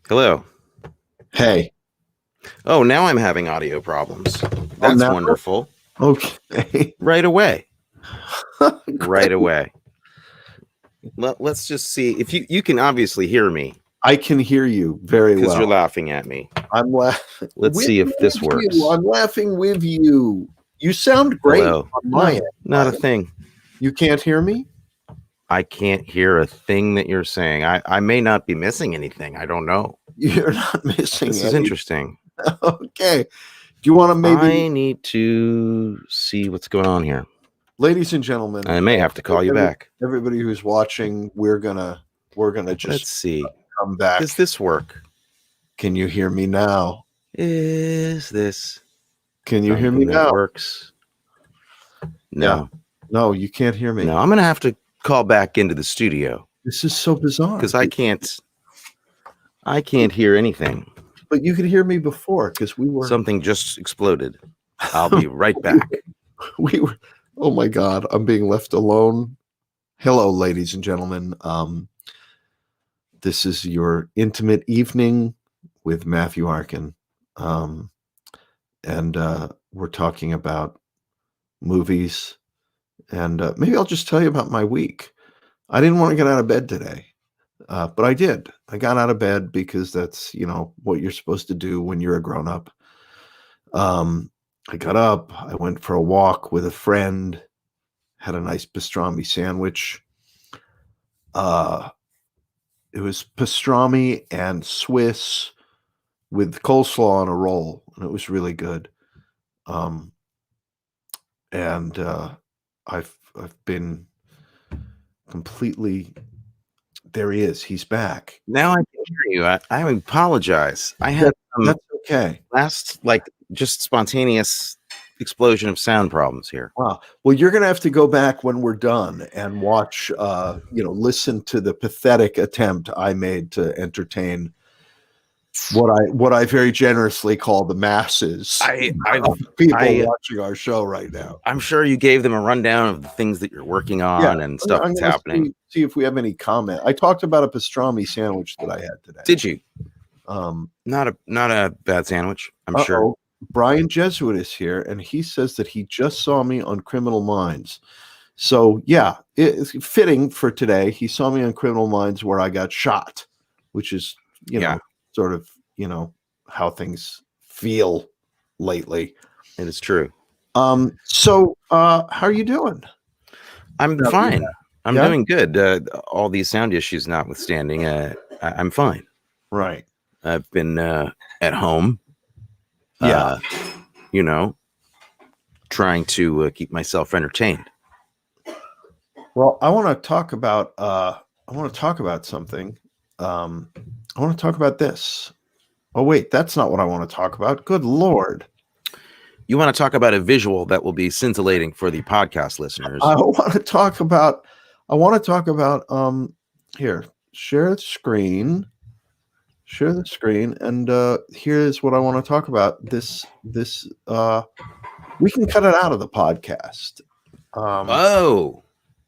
Hello. Hey. Oh, now I'm having audio problems. That's now? wonderful. Okay. Right away. Right away. Let's just see if you can obviously hear me. I can hear you very well. Because you're laughing at me. I'm laughing. Let's see if this works. I'm laughing with you. You sound great. Hello. On my end. Not a thing. You can't hear me? I can't hear a thing that you're saying. I may not be missing anything. I don't know. You're not missing This is interesting. Okay. Do you want to maybe... I need to see what's going on here. Ladies and gentlemen, I may have to call you back. Everybody who's watching, we're gonna just let's see. Come back. Does this work? Can you hear me now? Is this? Can you hear me now? Works. No. Yeah. No, you can't hear me. No, I'm gonna have to call back into the studio. This is so bizarre. Because I can't hear anything. But you could hear me before because we were... Something just exploded. I'll be right back. We were... Oh my God, I'm being left alone. Hello, ladies and gentlemen. This is your intimate evening with Matthew Arkin. And we're talking about movies. And maybe I'll just tell you about my week. I didn't want to get out of bed today, but I did. I got out of bed because that's, what you're supposed to do when you're a grown-up. I got up, I went for a walk with a friend, had a nice pastrami sandwich. It was pastrami and Swiss with coleslaw on a roll, and it was really good. I've been completely... There he is. He's back. Now I can hear you. I apologize. I had that's okay. Last just spontaneous explosion of sound problems here. Wow. Well, you're going to have to go back when we're done and watch, listen to the pathetic attempt I made to entertain what I very generously call the masses. People watching our show right now. I'm sure you gave them a rundown of the things that you're working on and stuff that's happening. See if we have any comment. I talked about a pastrami sandwich that I had today. Did you? Not a bad sandwich, I'm sure. Brian Jesuit is here, and he says that he just saw me on Criminal Minds. So yeah, it's fitting for today. He saw me on Criminal Minds where I got shot, which is sort of how things feel lately. It is true. So how are you doing? I'm fine. I'm doing good. All these sound issues notwithstanding, I'm fine. Right. I've been at home. Trying to keep myself entertained. Well, I want to talk about something. I want to talk about this. Oh wait, that's not what I want to talk about. Good Lord. You want to talk about a visual that will be scintillating for the podcast listeners. I want to talk about here, share the screen, and here's what I want to talk about. This we can cut it out of the podcast.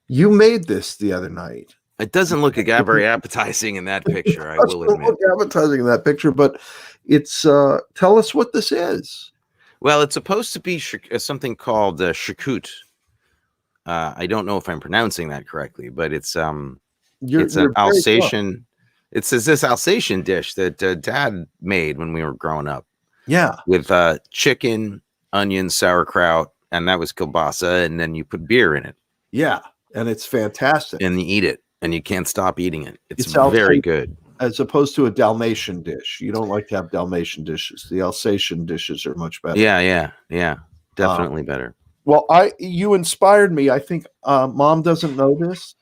You made this the other night. It doesn't look very appetizing in that picture, I will admit. Look appetizing in that picture, but it's tell us what this is. Well, it's supposed to be something called charcut. I don't know if I'm pronouncing that correctly, but it's an Alsatian. It's this Alsatian dish that Dad made when we were growing up. Yeah, with chicken, onions, sauerkraut, and that was kielbasa, and then you put beer in it. Yeah, and it's fantastic. And you eat it, and you can't stop eating it. It's very good. As opposed to a Dalmatian dish. You don't like to have Dalmatian dishes. The Alsatian dishes are much better. Yeah. Definitely better. Well, you inspired me. I think Mom doesn't know this.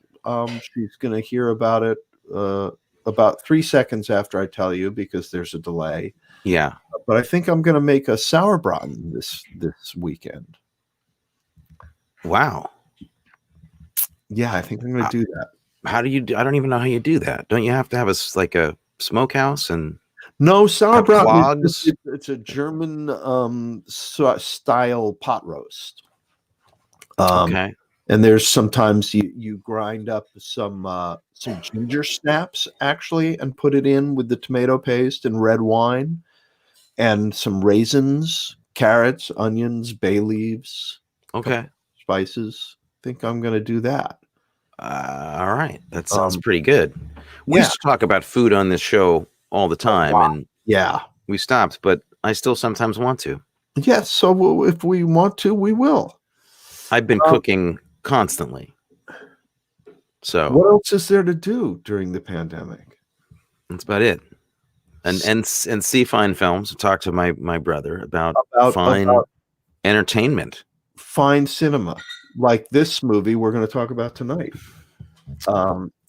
She's going to hear about it about 3 seconds after I tell you because there's a delay. Yeah. But I think I'm going to make a sauerbraten this weekend. Wow. Yeah, I think I'm going to do that. How do you do? I don't even know how you do that. Don't you have to have a smokehouse and no sauerbraten? It's a German style pot roast. Okay. And there's sometimes you grind up some ginger snaps actually and put it in with the tomato paste and red wine and some raisins, carrots, onions, bay leaves, Okay. spices. I think I'm going to do that. All right. That sounds pretty good. We Yeah. used to talk about food on this show all the time, and Yeah. we stopped, but I still sometimes want to. Yes. So if we want to, we will. I've been cooking constantly. So what else is there to do during the pandemic? that's about it. And see fine films. Talk to my brother about fine entertainment, fine cinema, like this movie we're going to talk about tonight,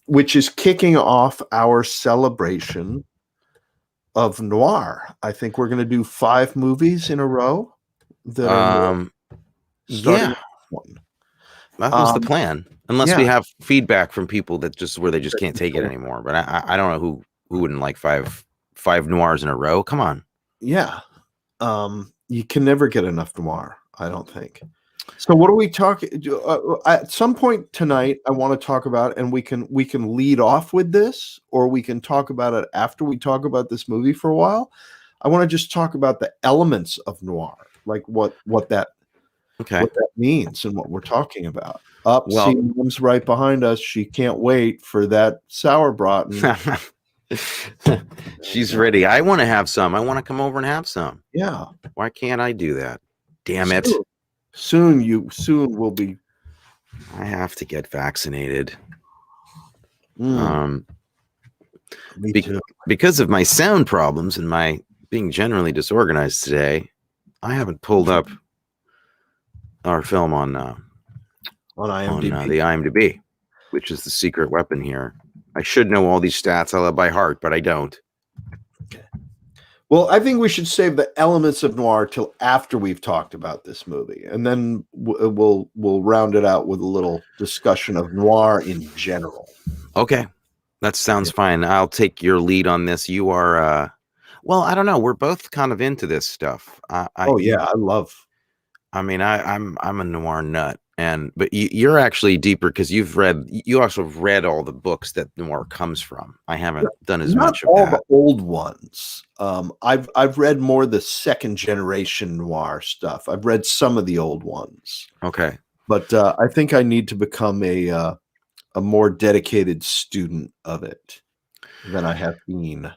which is kicking off our celebration of noir. I think we're going to do 5 movies in a row that are noir, starting yeah. with one. That was the plan, unless we yeah. have feedback from people that just can't take it anymore. But I don't know who wouldn't like five noirs in a row. Come on. Yeah. You can never get enough noir, I don't think. So what are we talking at some point tonight? I want to talk about, and we can lead off with this, or we can talk about it after we talk about this movie for a while. I want to just talk about the elements of noir, like what that means and what we're talking about. See, Mom's right behind us. She can't wait for that sauerbraten. She's ready. I want to have some. I want to come over and have some. Yeah. Why can't I do that? Damn it. Soon will be. I have to get vaccinated. Me too. Because of my sound problems and my being generally disorganized today, I haven't pulled up our film on IMDb. On the IMDb, which is the secret weapon here. I should know all these stats all by heart, but I don't. Okay. Well, I think we should save the elements of noir till after we've talked about this movie, and then we'll round it out with a little discussion of noir in general. Okay, that sounds fine. I'll take your lead on this. You are, well, I don't know. We're both kind of into this stuff. I love. I mean, I'm a noir nut, but you're actually deeper because you also read all the books that noir comes from. I haven't done as much of that. The old ones. I've read more the second generation noir stuff. I've read some of the old ones. Okay, but I think I need to become a more dedicated student of it than I have been.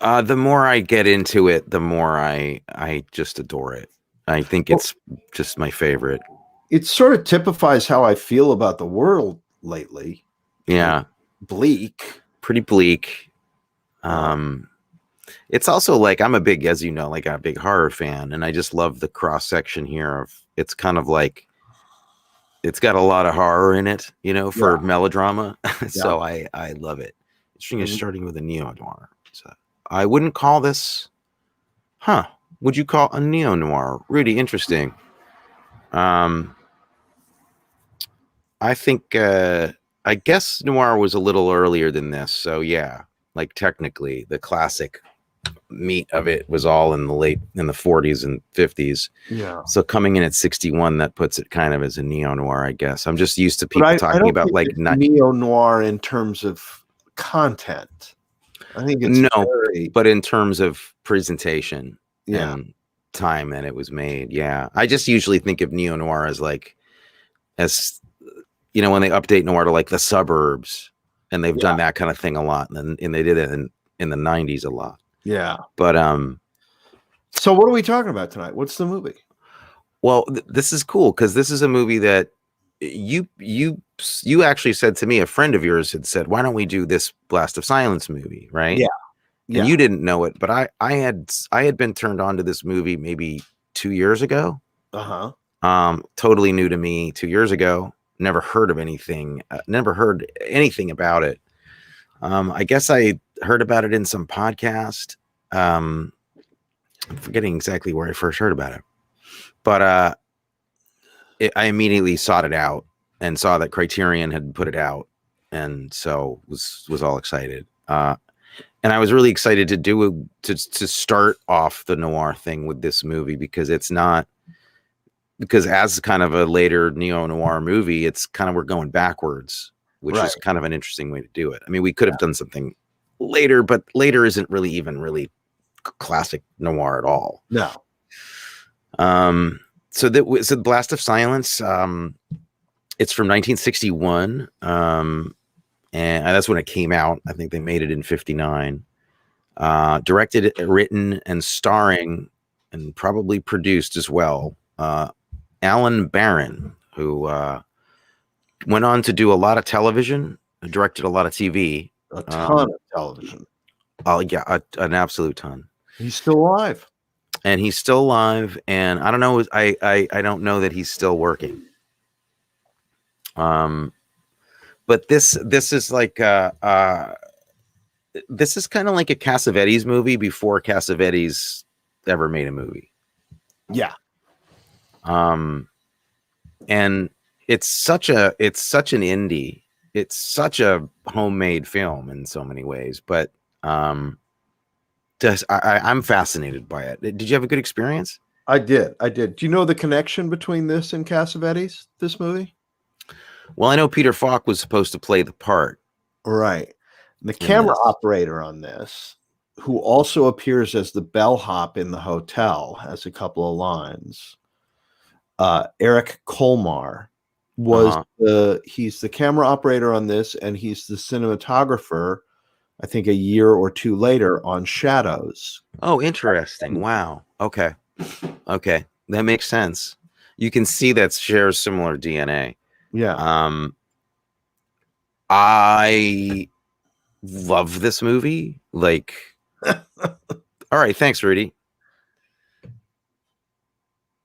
The more I get into it, the more I just adore it. I think it's just my favorite. It sort of typifies how I feel about the world lately. Yeah. Bleak. Pretty bleak. It's also like I'm a big horror fan, and I just love the cross section here of it's kind of like it's got a lot of horror in it, for melodrama. So I love it. It's starting with a neo-noir. So I wouldn't call this, would you call a neo-noir? Really interesting. I think, I guess noir was a little earlier than this. So yeah, like technically the classic meat of it was all in the 40s and 50s. Yeah. So coming in at 61, that puts it kind of as a neo-noir, I guess. I'm just used to people talking about like neo-noir in terms of content. I think it's but in terms of presentation and time that it was made. Yeah. I just usually think of neo-noir as when they update noir to like The Suburbs, and they've done that kind of thing a lot. And they did it in the 90s a lot. Yeah. But so what are we talking about tonight? What's the movie? Well, this is cool because this is a movie that you actually said to me, a friend of yours had said, why don't we do this Blast of Silence movie, right? Yeah. And you didn't know it, but I had been turned on to this movie maybe 2 years ago. Totally new to me 2 years ago. Never heard anything about it. I guess I heard about it in some podcast. I'm forgetting exactly where I first heard about it, but I immediately sought it out and saw that Criterion had put it out, and so was all excited. And I was really excited to start off the noir thing with this movie because it's not because as kind of a later neo-noir movie, it's kind of, we're going backwards, which is kind of an interesting way to do it. I mean, we could have done something later, but later isn't really even really classic noir at all. No. So that was The Blast of Silence. It's from 1961. And that's when it came out. I think they made it in 59. Directed, written, and starring, and probably produced as well, Alan Barron, who went on to do a lot of television, directed a lot of TV. A ton of television. Oh, yeah, an absolute ton. He's still alive. And he's still alive, and I don't know. I don't know that he's still working. But this is like this is kind of like a Cassavetes movie before Cassavetes ever made a movie. Yeah. And it's such an indie. It's such a homemade film in so many ways, but I'm fascinated by it. Did you have a good experience? I did. Do you know the connection between this and Cassavetes, this movie? Well, I know Peter Falk was supposed to play the part. Right. The camera operator on this, who also appears as the bellhop in the hotel, has a couple of lines. Eric Colmar was he's the camera operator on this, and he's the cinematographer, I think, a year or two later on Shadows. Oh, interesting. Wow. Okay. That makes sense. You can see that shares similar DNA. Yeah. I love this movie. Like, all right. Thanks, Rudy.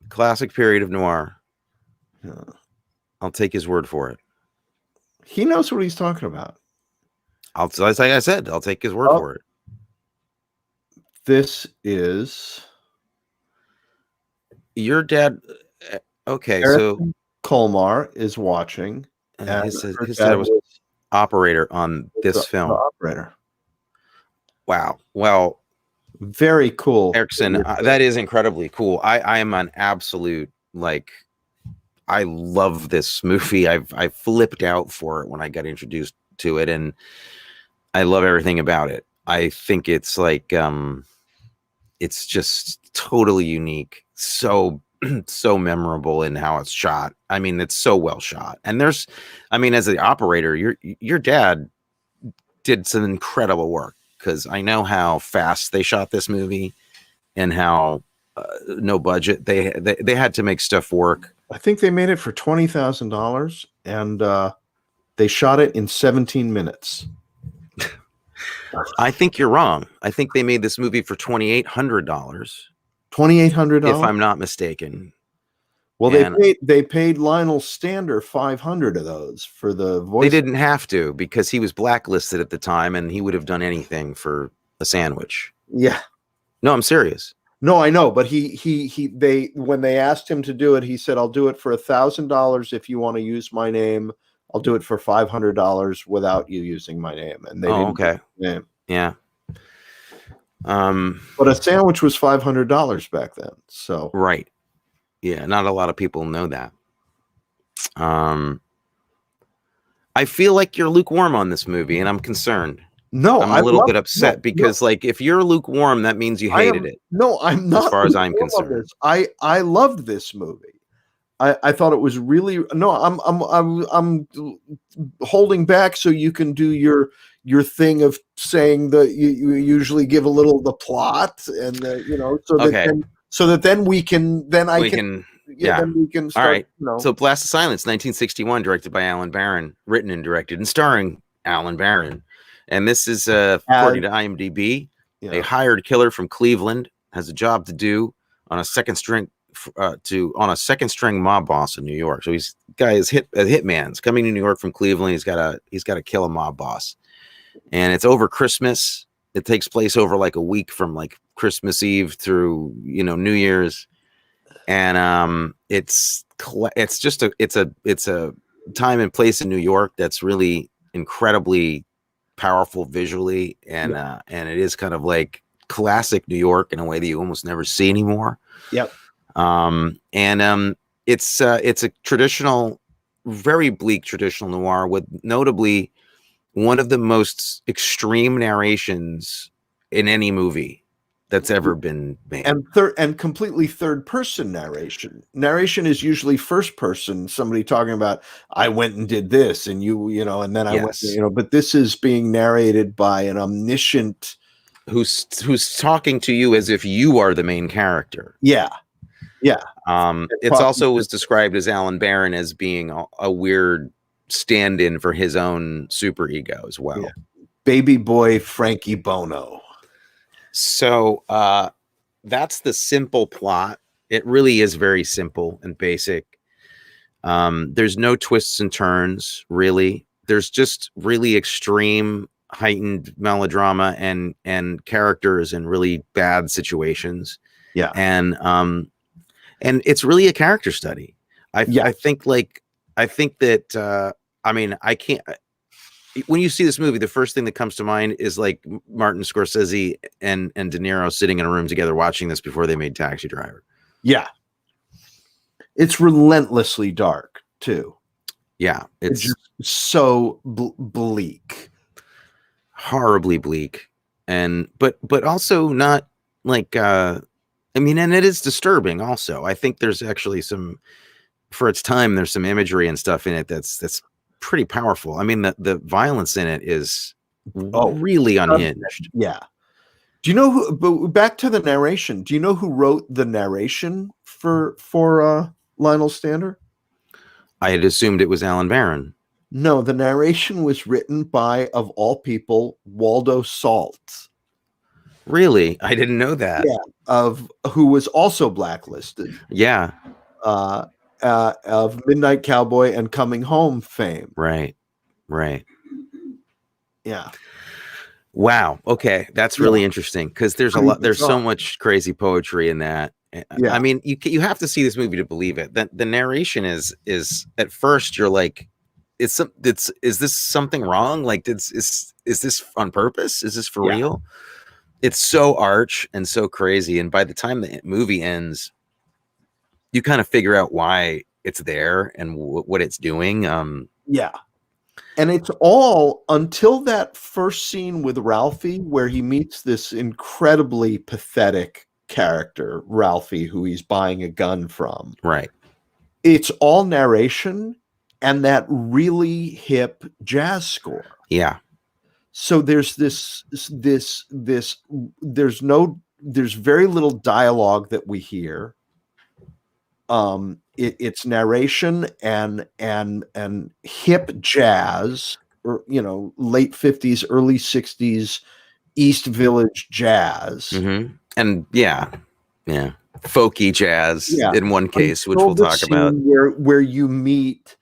Classic period of noir. Yeah. I'll take his word for it. He knows what he's talking about. Like I said, I'll take his word for it. This is your dad. Okay, Eric so Colmar is watching. And his dad was operator on this film. Operator. Wow. Well, very cool, Erickson. That is incredibly cool. I am an absolute, like, I love this movie. I flipped out for it when I got introduced to it, and I love everything about it. I think it's like it's just totally unique, so memorable in how it's shot. I mean, it's so well shot. And as the operator, your dad did some incredible work, because I know how fast they shot this movie and how no budget they had to make stuff work. I think they made it for $20,000, and they shot it in 17 minutes. I think you're wrong. I think they made this movie for $2,800. $2,800, if I'm not mistaken. Well, they paid Lionel Stander 500 of those for the voice. They didn't have to, because he was blacklisted at the time, and he would have done anything for a sandwich. Yeah. No, I'm serious. No, I know, but when they asked him to do it, he said, "I'll do it for $1,000 if you want to use my name. I'll do it for $500 without you using my name." And they didn't use his name. Yeah. But a sandwich was $500 back then. So right. Yeah, not a lot of people know that. I feel like you're lukewarm on this movie, and I'm concerned. No, I'm a little bit upset because like, if you're lukewarm, that means you hated it. No, I'm not. As far as I'm concerned, I loved this movie. I thought it was really I'm holding back so you can do your thing of saying that you usually give a little of the plot, and so that then we can start. All right. So Blast of Silence, 1961, directed by Alan Barron, written and directed and starring Alan Barron. And this is according to IMDb, a hired killer from Cleveland has a job to do on a second string mob boss in New York. So a hitman's coming to New York from Cleveland. He's got to kill a mob boss, and it's over Christmas. It takes place over like a week from like Christmas Eve through New Year's, and it's a time and place in New York that's really incredibly powerful visually, and it is kind of like classic New York in a way that you almost never see anymore. Yep. it's a traditional, very bleak traditional noir with notably one of the most extreme narrations in any movie that's ever been made. And completely third person narration. Narration is usually first person, somebody talking about, I went and did this, and you know, and then I went, Yes. you know, but this is being narrated by an omniscient who's talking to you as if you are the main character. Yeah. It's also was described as Alan Barron as being a weird stand-in for his own superego as well. Yeah. Baby boy Frankie Bono. So that's the simple plot. It really is very simple and basic. There's no twists and turns, really. There's just really extreme, heightened melodrama and characters in really bad situations. Yeah. And it's really a character study. I think that I mean, I can't. When you see this movie, the first thing that comes to mind is like Martin Scorsese and De Niro sitting in a room together watching this before they made Taxi Driver. Yeah. It's relentlessly dark too. Yeah, it's just so bleak, horribly bleak, and but also not like I mean, and it is disturbing. Also, I think there's actually some, for its time, there's some imagery and stuff in it that's pretty powerful. I mean, the violence in it is really unhinged. Yeah. Do you know who? But back to the narration. Do you know who wrote the narration for Lionel Stander? I had assumed it was Alan Barron. No, the narration was written by, of all people, Waldo Salt. Really? I didn't know that. Yeah, who was also blacklisted. Yeah. Of Midnight Cowboy and Coming Home fame. Right. Yeah. Wow. Okay, that's really interesting because there's a lot. There's so much crazy poetry in that. Yeah. I mean, you have to see this movie to believe it. That the narration is at first you're like, is this something wrong? Like, is this on purpose? Is this for real? It's so arch and so crazy, and by the time the movie ends, you kind of figure out why it's there and what it's doing. Yeah. And it's all until that first scene with Ralphie, where he meets this incredibly pathetic character, Ralphie, who he's buying a gun from. Right. It's all narration and that really hip jazz score. Yeah. So there's there's very little dialogue that we hear. It's narration and hip jazz, or late 50s, early 60s East Village jazz. Mm-hmm. And yeah, folky jazz in one case, which we'll talk about. Where you meet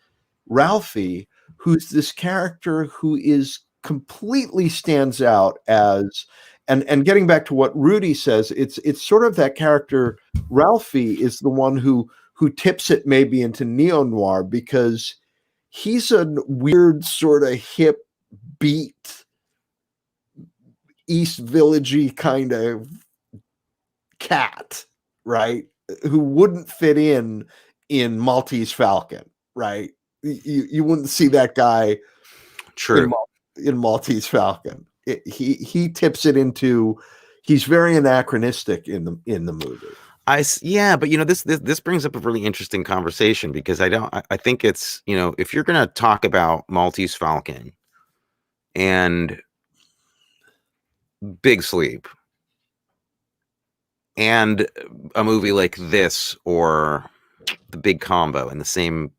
Ralphie, who's this character who is completely stands out as, and getting back to what Rudy says, it's sort of that character. Ralphie is the one who tips it maybe into neo-noir, because he's a weird sort of hip beat East Villagey kind of cat, right? Who wouldn't fit in Maltese Falcon, right? You wouldn't see that guy in Maltese Falcon. He tips it into, he's very anachronistic in the movie. But this brings up a really interesting conversation, because I think it's, if you're going to talk about Maltese Falcon and Big Sleep and a movie like this or The Big Combo in the same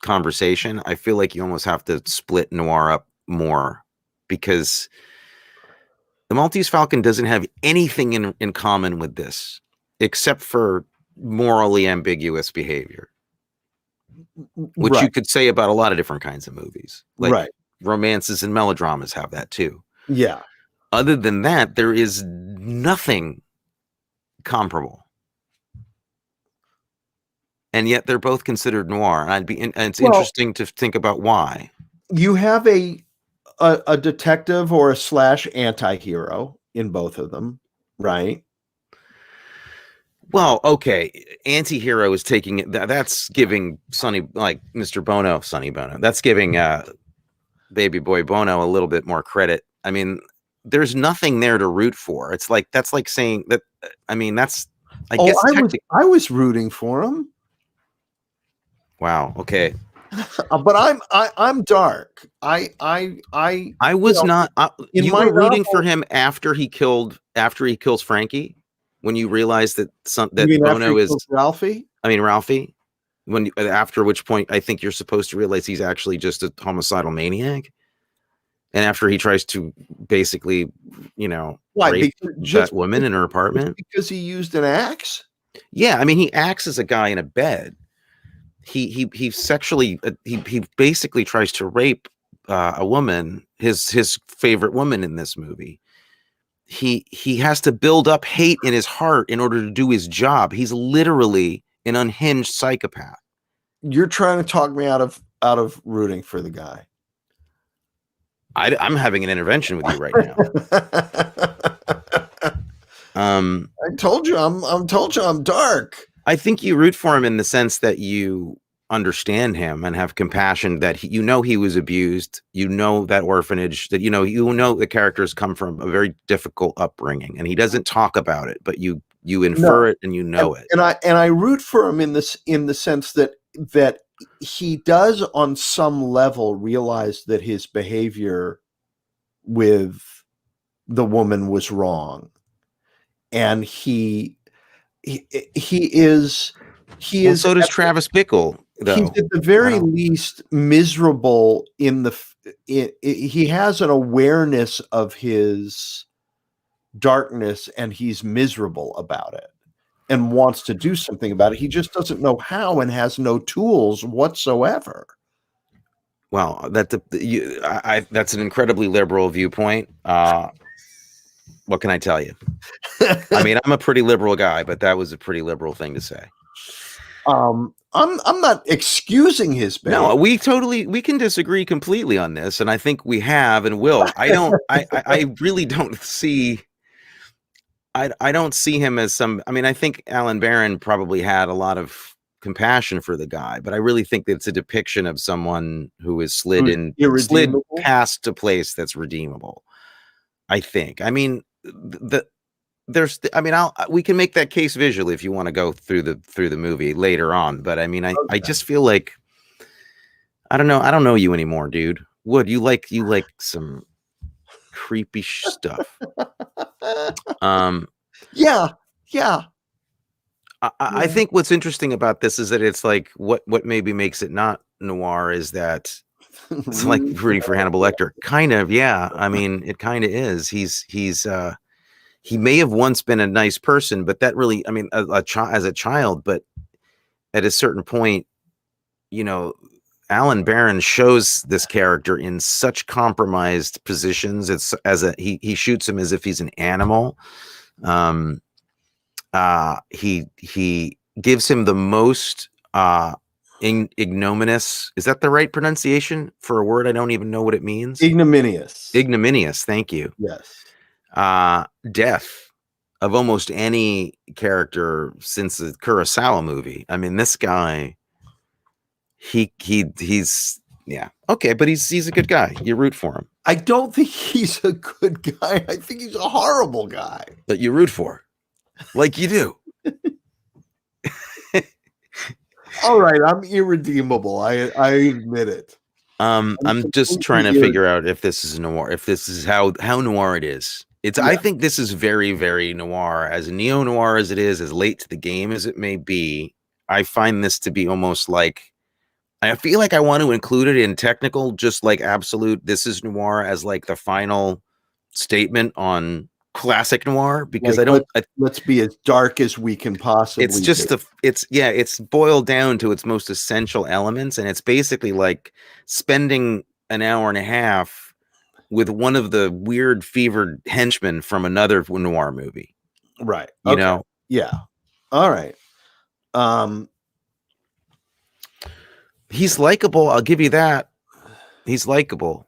conversation, I feel like you almost have to split noir up more, because the Maltese Falcon doesn't have anything in common with this, except for morally ambiguous behavior, which you could say about a lot of different kinds of movies. Like romances and melodramas have that too. Yeah. Other than that, there is nothing comparable. And yet they're both considered noir. And it's interesting to think about why. You have a detective or a / anti-hero in both of them, right? Well, okay, anti-hero is taking it. That's giving Sonny, like Mr. Bono, Sonny Bono. That's giving Baby Boy Bono a little bit more credit. I mean, there's nothing there to root for. It's like that's like saying that. I mean, that's. I Oh, guess I was rooting for him. Wow. Okay. But I'm dark. I was not. In You my were rooting for novel, him after he kills Frankie. When you realized that you mean after Bono he is, kills Ralphie? I mean Ralphie. After which point I think you're supposed to realize he's actually just a homicidal maniac. And after he tries to basically, Why? rape that woman in her apartment because he used an axe. Yeah, I mean he acts as a guy in a bed. He sexually he basically tries to rape a woman, his favorite woman in this movie. He has to build up hate in his heart in order to do his job. He's literally an unhinged psychopath. You're trying to talk me out of rooting for the guy. I'm having an intervention with you right now. I told you I'm dark. I think you root for him in the sense that you understand him and have compassion that he was abused, that orphanage, that the characters come from a very difficult upbringing, and he doesn't talk about it, but you infer it and it. And I root for him in the sense that he does on some level realize that his behavior with the woman was wrong, and he is so does Travis Bickle, though. He's at the very least miserable he has an awareness of his darkness, and he's miserable about it and wants to do something about it. He just doesn't know how and has no tools whatsoever. Well, that's an incredibly liberal viewpoint. What can I tell you? I mean, I'm a pretty liberal guy, but that was a pretty liberal thing to say. I'm not excusing his behavior. No, we can disagree completely on this, and I think we have and will. I really don't see. I don't see him as some. I mean, I think Alan Barron probably had a lot of compassion for the guy, but I really think that it's a depiction of someone who is slid past a place that's redeemable. I think. I mean, we can make that case visually if you want to go through the movie later on, but I mean, I just feel like I don't know you anymore, dude. Wood, you like some creepy stuff. Yeah. I think what's interesting about this is that it's like what maybe makes it not noir is that it's like rooting for Hannibal Lecter. Kind of, yeah. I mean, it kind of is. He may have once been a nice person, but that really, I mean, as a child, but at a certain point, Alan Barron shows this character in such compromised positions. It's he shoots him as if he's an animal. He gives him the most ignominious. Is that the right pronunciation for a word? I don't even know what it means. Ignominious. Thank you. Yes. Death of almost any character since the Kurosawa movie. I mean, this guy, he's yeah. Okay, but he's a good guy. You root for him. I don't think he's a good guy. I think he's a horrible guy. That you root for. Like you do. All right, I'm irredeemable. I admit it. I'm just trying to figure out if this is noir, if this is how noir it is. I think this is very, very noir, as neo-noir as it is, as late to the game as it may be. I find this to be almost like, I feel like I want to include it in technical, just like absolute, this is noir as like the final statement on classic noir, because let's be as dark as we can possibly. It's just it's boiled down to its most essential elements, and it's basically like spending an hour and a half with one of the weird fevered henchmen from another noir movie. Right. You know? Yeah. All right. He's likable. I'll give you that. He's likable.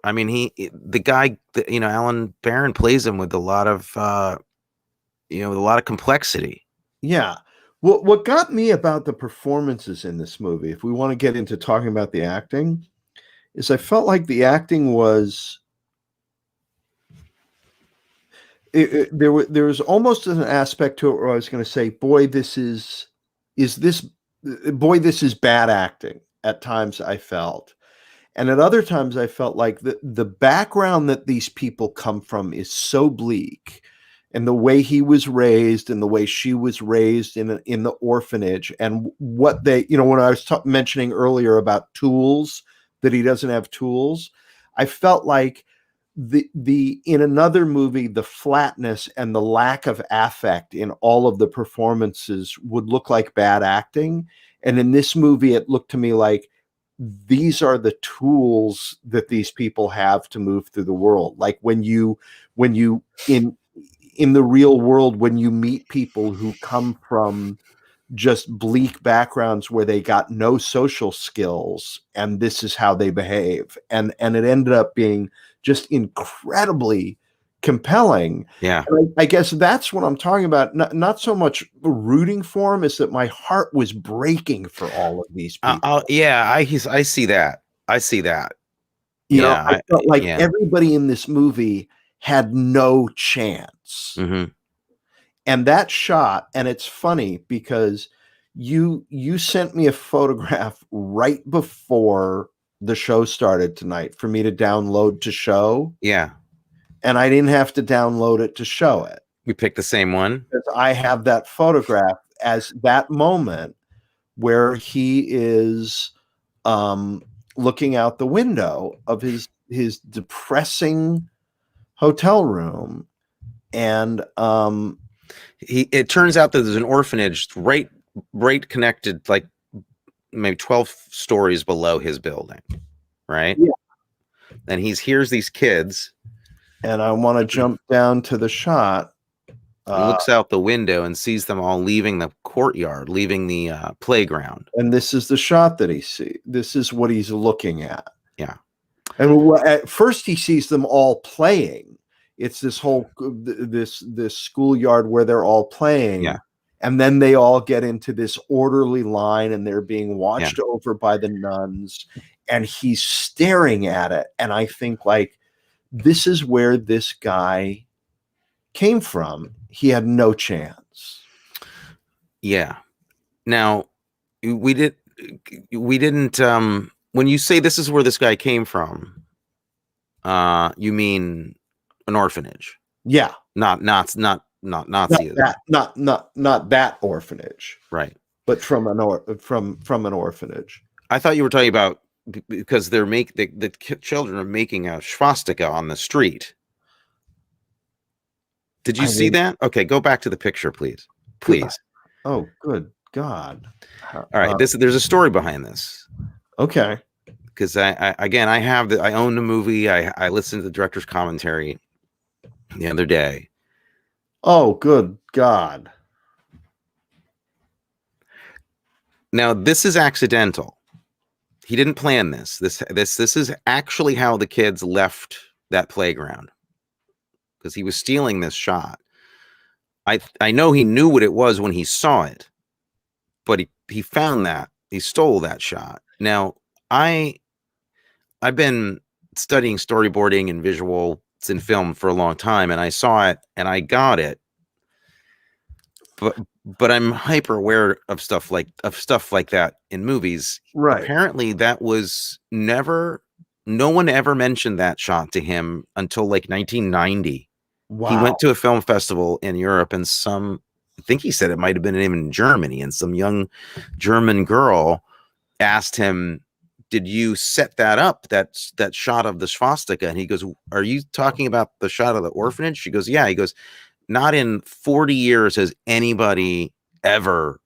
I mean, the guy, Alan Barron plays him with a lot of, with a lot of complexity. Yeah. What got me about the performances in this movie, if we want to get into talking about the acting, is I felt like the acting was there was almost an aspect to it where I was going to say, boy, this boy, this is bad acting. At times I felt. And at other times I felt like the background that these people come from is so bleak. And the way he was raised and the way she was raised in the orphanage, and what they, when I was mentioning earlier about tools, that he doesn't have tools, I felt like the in another movie, the flatness and the lack of affect in all of the performances would look like bad acting. And in this movie, it looked to me like these are the tools that these people have to move through the world. Like when you in the real world, when you meet people who come from just bleak backgrounds where they got no social skills, and this is how they behave, and it ended up being just incredibly compelling. Yeah. I guess that's what I'm talking about. Not so much rooting for him, is that my heart was breaking for all of these people. Yeah, I see that. I see that. I Yeah, felt like yeah. everybody in this movie had no chance. Hmm. And that shot, and it's funny because you sent me a photograph right before the show started tonight for me to download to show, Yeah. and I didn't have to download it to show it We picked the same one. because I have that photograph as that moment where he is looking out the window of his depressing hotel room, and It turns out that there's an orphanage right connected, like maybe 12 stories below his building, right? Yeah. And he hears these kids and I want to jump down to the shot. and looks out the window and sees them all leaving the courtyard, leaving the playground. And this is the shot that he sees. This is what he's looking at. Yeah. And at first he sees them all playing. It's this whole this schoolyard where they're all playing. Yeah. And then they all get into this orderly line, and they're being Yeah. watched over by the nuns. And he's staring at it. And I think, like, this is where this guy came from. He had no chance. Yeah. Now, we didn't when you say this is where this guy came from, you mean an orphanage? Yeah. Not Nazism. Not that orphanage, Right. but from an orphanage. I thought you were talking about because the children are making a swastika on the street. Did you see that? Okay, go back to the picture, please. Please. Oh, good God. All right, there's a story behind this. Okay. Because I own the movie. I listened to the director's commentary the other day. Oh, good God. Now, this is accidental. He didn't plan this. This is actually how the kids left that playground, because he was stealing this shot. I know he knew what it was when he saw it, but he found that. He stole that shot. Now, I've been studying storyboarding and visuals in film for a long time, and I saw it and I got it. But I'm hyper aware of stuff like that in movies. Right. Apparently that was no one ever mentioned that shot to him until like 1990. Wow. He went to a film festival in Europe, and I think he said it might have been even in Germany, and some young German girl asked him, "Did you set that up, that shot of the swastika?" And he goes, "Are you talking about the shot of the orphanage?" She goes, "Yeah." He goes, "Not in 40 years has anybody ever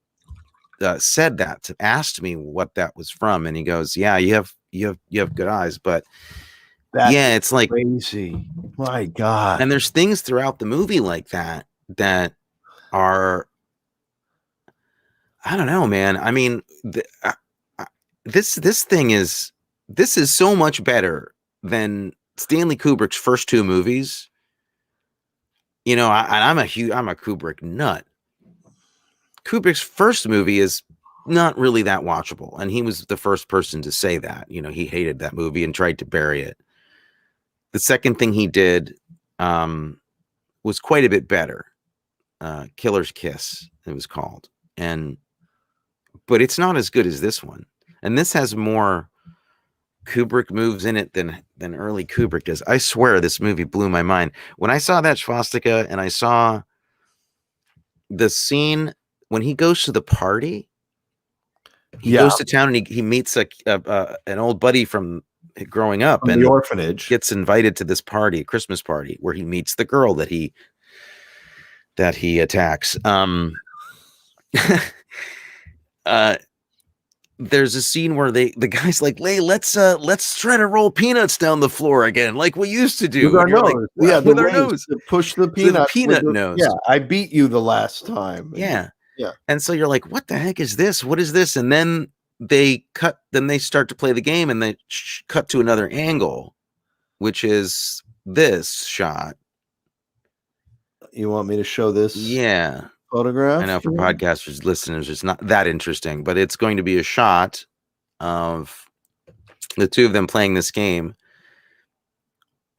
said that, asked me what that was from." And he goes, "Yeah, you have good eyes, but yeah, it's like crazy. My God." And there's things throughout the movie like that are, I don't know, man. I mean, this is so much better than Stanley Kubrick's first two movies. I'm a Kubrick nut. Kubrick's first movie is not really that watchable, and he was the first person to say that. He hated that movie and tried to bury it. The second thing he did was quite a bit better. Killer's Kiss, it was called, but it's not as good as this one. And this has more Kubrick moves in it than early Kubrick does. I swear this movie blew my mind when I saw that swastika, and I saw the scene when he goes to the party. He goes to town and he meets an old buddy from growing up from and the orphanage, gets invited to this party, a Christmas party, where he meets the girl that he attacks. There's a scene where the guy's like, "Hey, let's try to roll peanuts down the floor again, like we used to do." With our nose. Like, with our nose. Push the peanut nose. Yeah, I beat you the last time. Yeah. Yeah. And so you're like, what the heck is this? What is this? And then they start to play the game, and they cut to another angle, which is this shot. You want me to show this? Yeah. Photograph? I know for podcasters, listeners, it's not that interesting, but it's going to be a shot of the two of them playing this game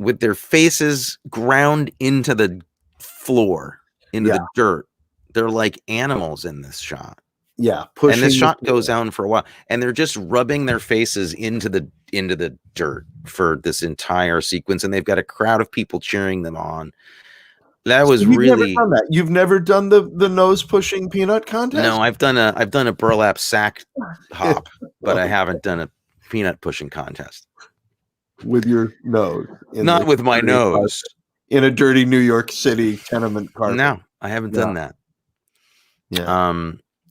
with their faces ground into the floor, into the dirt. They're like animals in this shot. Yeah. And this shot goes on for a while, and they're just rubbing their faces into the dirt for this entire sequence. And they've got a crowd of people cheering them on. That was really. Never done that. You've never done the nose pushing peanut contest? No, I've done a burlap sack hop, but I haven't done a peanut pushing contest with your nose. Not with my nose in a dirty New York City tenement carpet. No, I haven't done that. Yeah.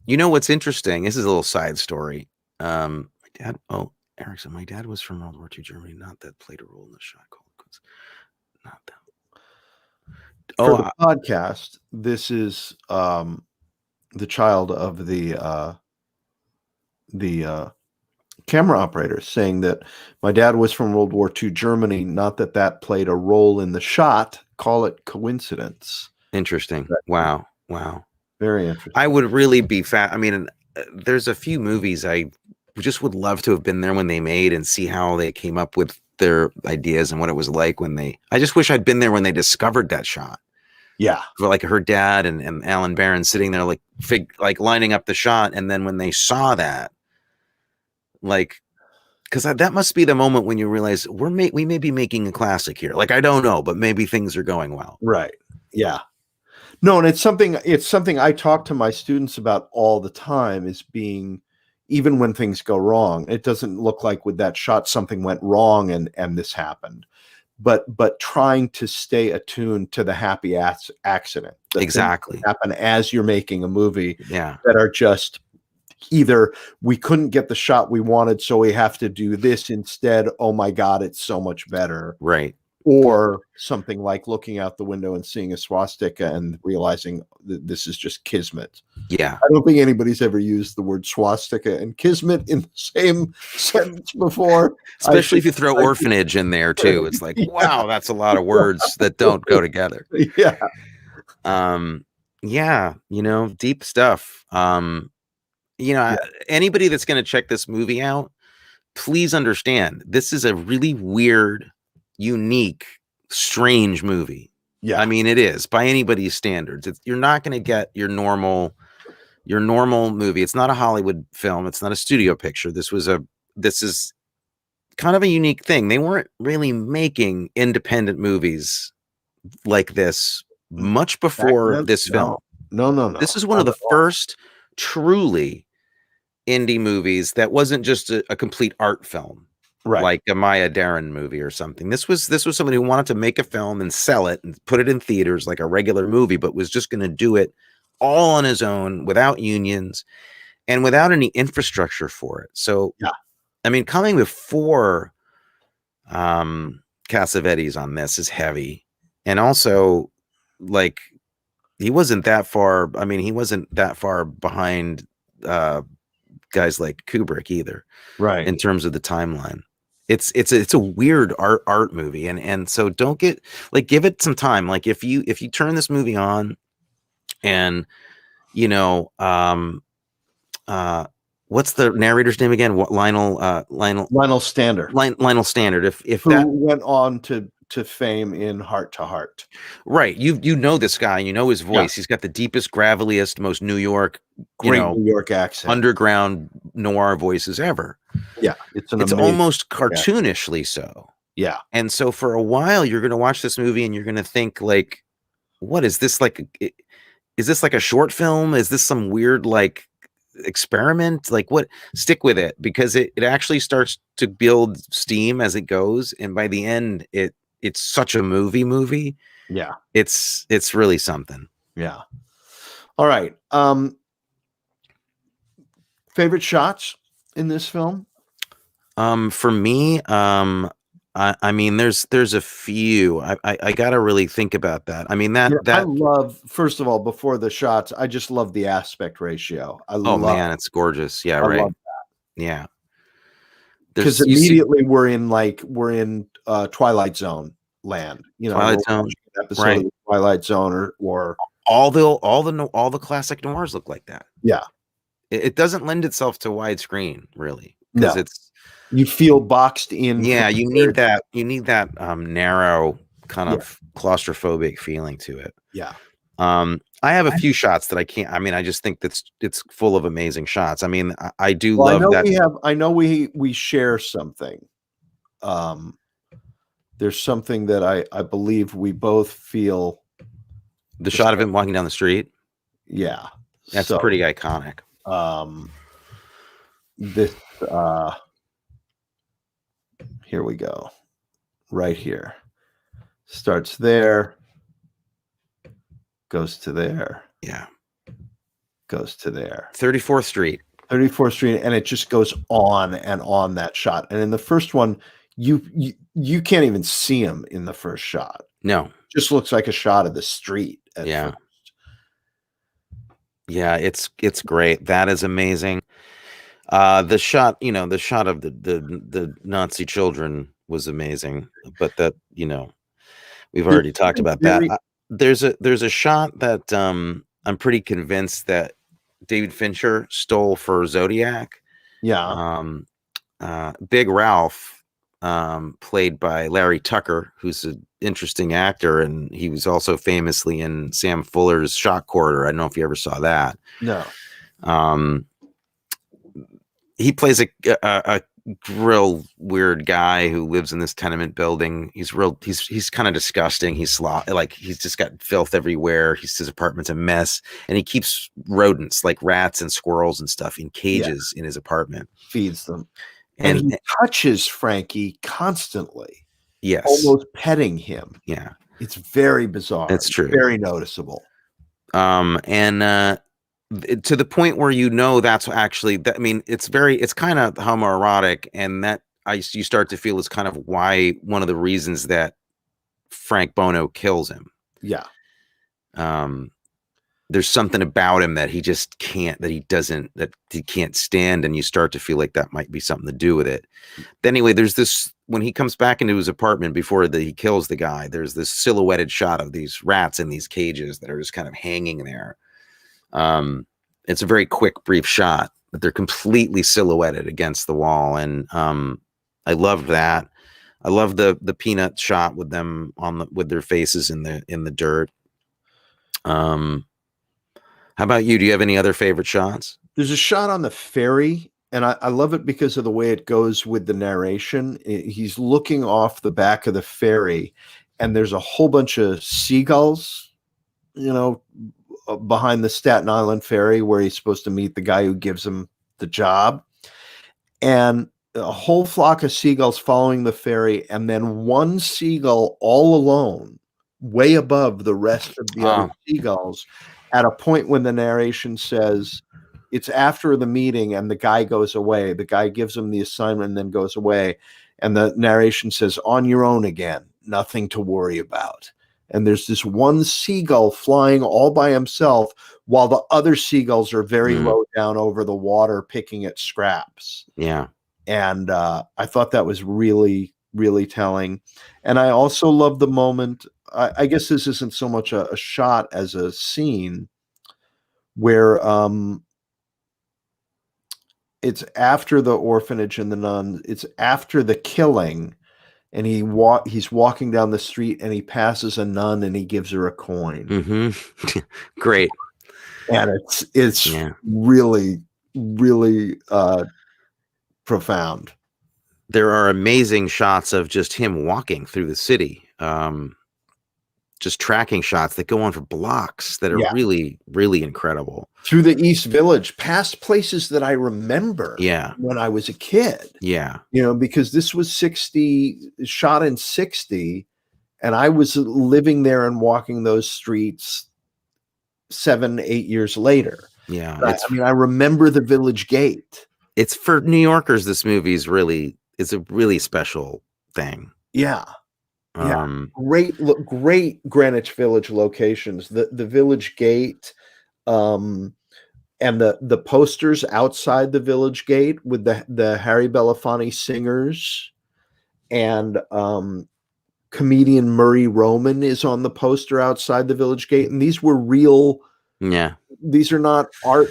You know what's interesting? This is a little side story. My dad. Oh, Erickson. My dad was from World War II Germany. Not that played a role in the shot called. Not that. For the podcast, this is the child of the camera operator saying that my dad was from World War II Germany, not that played a role in the shot. Call it coincidence. Interesting. Wow. Very interesting. I would really be I mean, there's a few movies I just would love to have been there when they made and see how they came up with their ideas and what it was like when I just wish I'd been there when they discovered that shot. Yeah. For like her dad and Alan Barron sitting there like lining up the shot. And then when they saw that, like, because that must be the moment when you realize we may be making a classic here. Like, I don't know, but maybe things are going well. Right. Yeah. No, and it's something I talk to my students about all the time, is being, even when things go wrong, it doesn't look like with that shot something went wrong and this happened, but trying to stay attuned to the happy accident. Exactly. Happen as you're making a movie. Yeah. That are just either we couldn't get the shot we wanted, so we have to do this instead. Oh my God, it's so much better. Right. Or something like looking out the window and seeing a swastika and realizing that this is just kismet. Yeah. I don't think anybody's ever used the word swastika and kismet in the same sentence before. Especially if you throw orphanage in there too. It's like, wow, that's a lot of words that don't go together. Yeah. Yeah, deep stuff. Anybody that's going to check this movie out, please understand this is a really weird, unique, strange movie. Yeah. I mean, it is by anybody's standards. You're not going to get your normal movie. It's not a Hollywood film. It's not a studio picture. This is kind of a unique thing. They weren't really making independent movies like this much before this film. No. This is one of the first truly indie movies that wasn't just a complete art film. Right. Like a Maya Deren movie or something. This was somebody who wanted to make a film and sell it and put it in theaters like a regular movie, but was just going to do it all on his own without unions and without any infrastructure for it. So, yeah. I mean, coming with 4 Cassavetes on this is heavy. And also, like, he wasn't that far. I mean, he wasn't that far behind guys like Kubrick either. Right. In terms of the timeline. It's a weird art movie, and so don't give it some time. Like if you turn this movie on and you know, what's the narrator's name again? What Lionel Stander, Lionel Standard. If who that went on to fame in Heart to Heart. right, you know this guy, you know his Yeah, voice. He's got the deepest, graveliest, most New York, great New York accent. underground noir voices ever. Yeah, it's an It's amazing. almost Yeah, cartoonishly so. yeah, And so for a while, you're going to watch this movie and you're going to think like, what is this like? Is this like a short film? Is this some weird like experiment? Like what? Stick with it because it actually starts to build steam as it goes, and by the end, it's such a movie. yeah, It's really something. yeah. All right. Favorite shots in this film? For me, I mean, there's a few. I gotta really think about that. I mean, Yeah, I that love, first of all, before the shots, I just love the aspect ratio. oh man, it's gorgeous. Yeah, I right. love Yeah. because You see immediately we're in Twilight Zone land. We're Twilight Zone, watching an episode of right? the Twilight Zone or All the classic noirs look like that. yeah, It doesn't lend itself to widescreen really because no, it's you feel boxed in. yeah, compared- you need that narrow kind Yeah, of claustrophobic feeling to it. yeah. I have a few shots that I can't. I mean, I just think it's full of amazing shots. I mean, I do Well, love that. I know we share something. Um, there's something that I believe we both feel. The shot of him walking down the street. Yeah, That's so pretty iconic. this here we go. Right here. Starts there. Goes to there. Yeah. Goes to there. 34th Street. 34th Street, and it just goes on and on that shot. And in the first one, you can't even see him in the first shot. No. Just looks like a shot of the street. Yeah. First. Yeah, it's great. That is amazing. The shot, the shot of the Nazi children was amazing, but that, we've already talked about that. There's a shot that I'm pretty convinced that David Fincher stole for Zodiac. Yeah. Big Ralph, played by Larry Tucker, who's an interesting actor, and he was also famously in Sam Fuller's Shock Corridor. I don't know if you ever saw that. No. He plays a real weird guy who lives in this tenement building. He's kind of disgusting. He's just got filth everywhere. His apartment's a mess, and he keeps rodents like rats and squirrels and stuff in cages in his apartment. Feeds them. And he touches Frankie constantly. Yes. Almost petting him. Yeah. It's very bizarre. That's true. Very noticeable. And to the point where that's actually that. I mean, it's kind of homoerotic, and that you start to feel is kind of why one of the reasons that Frank Bono kills him. Yeah. There's something about him that he just can't, that he can't stand, and you start to feel like that might be something to do with it. Anyway, there's this, when he comes back into his apartment before he kills the guy, there's this silhouetted shot of these rats in these cages that are just kind of hanging there. It's a very quick, brief shot, but they're completely silhouetted against the wall, and I love that. I love the peanut shot with them with their faces in the dirt. How about you? Do you have any other favorite shots? There's a shot on the ferry, and I love it because of the way it goes with the narration. He's looking off the back of the ferry, and there's a whole bunch of seagulls, behind the Staten Island ferry where he's supposed to meet the guy who gives him the job. And a whole flock of seagulls following the ferry, and then one seagull all alone, way above the rest of the other seagulls, at a point when the narration says it's after the meeting and the guy goes away. The guy gives him the assignment and then goes away. And the narration says, "On your own again, nothing to worry about." And there's this one seagull flying all by himself while the other seagulls are very low down over the water picking at scraps. Yeah. And I thought that was really, really telling. And I also love the moment. I guess this isn't so much a shot as a scene where it's after the orphanage and the nun. It's after the killing, and he's walking down the street and he passes a nun and he gives her a coin. Mm-hmm. Great. And it's really, really profound. There are amazing shots of just him walking through the city. Just tracking shots that go on for blocks that are really, really incredible. Through the East Village, past places that I remember when I was a kid. Yeah. Because this was shot in 60, and I was living there and walking those streets 7-8 years later. Yeah. I remember the Village Gate. It's for New Yorkers, this movie is a really special thing. Yeah. Great Greenwich Village locations. The Village Gate, and the posters outside the Village Gate with the Harry Belafonte singers, and comedian Murray Roman is on the poster outside the Village Gate, and these were real. Yeah. These are not art.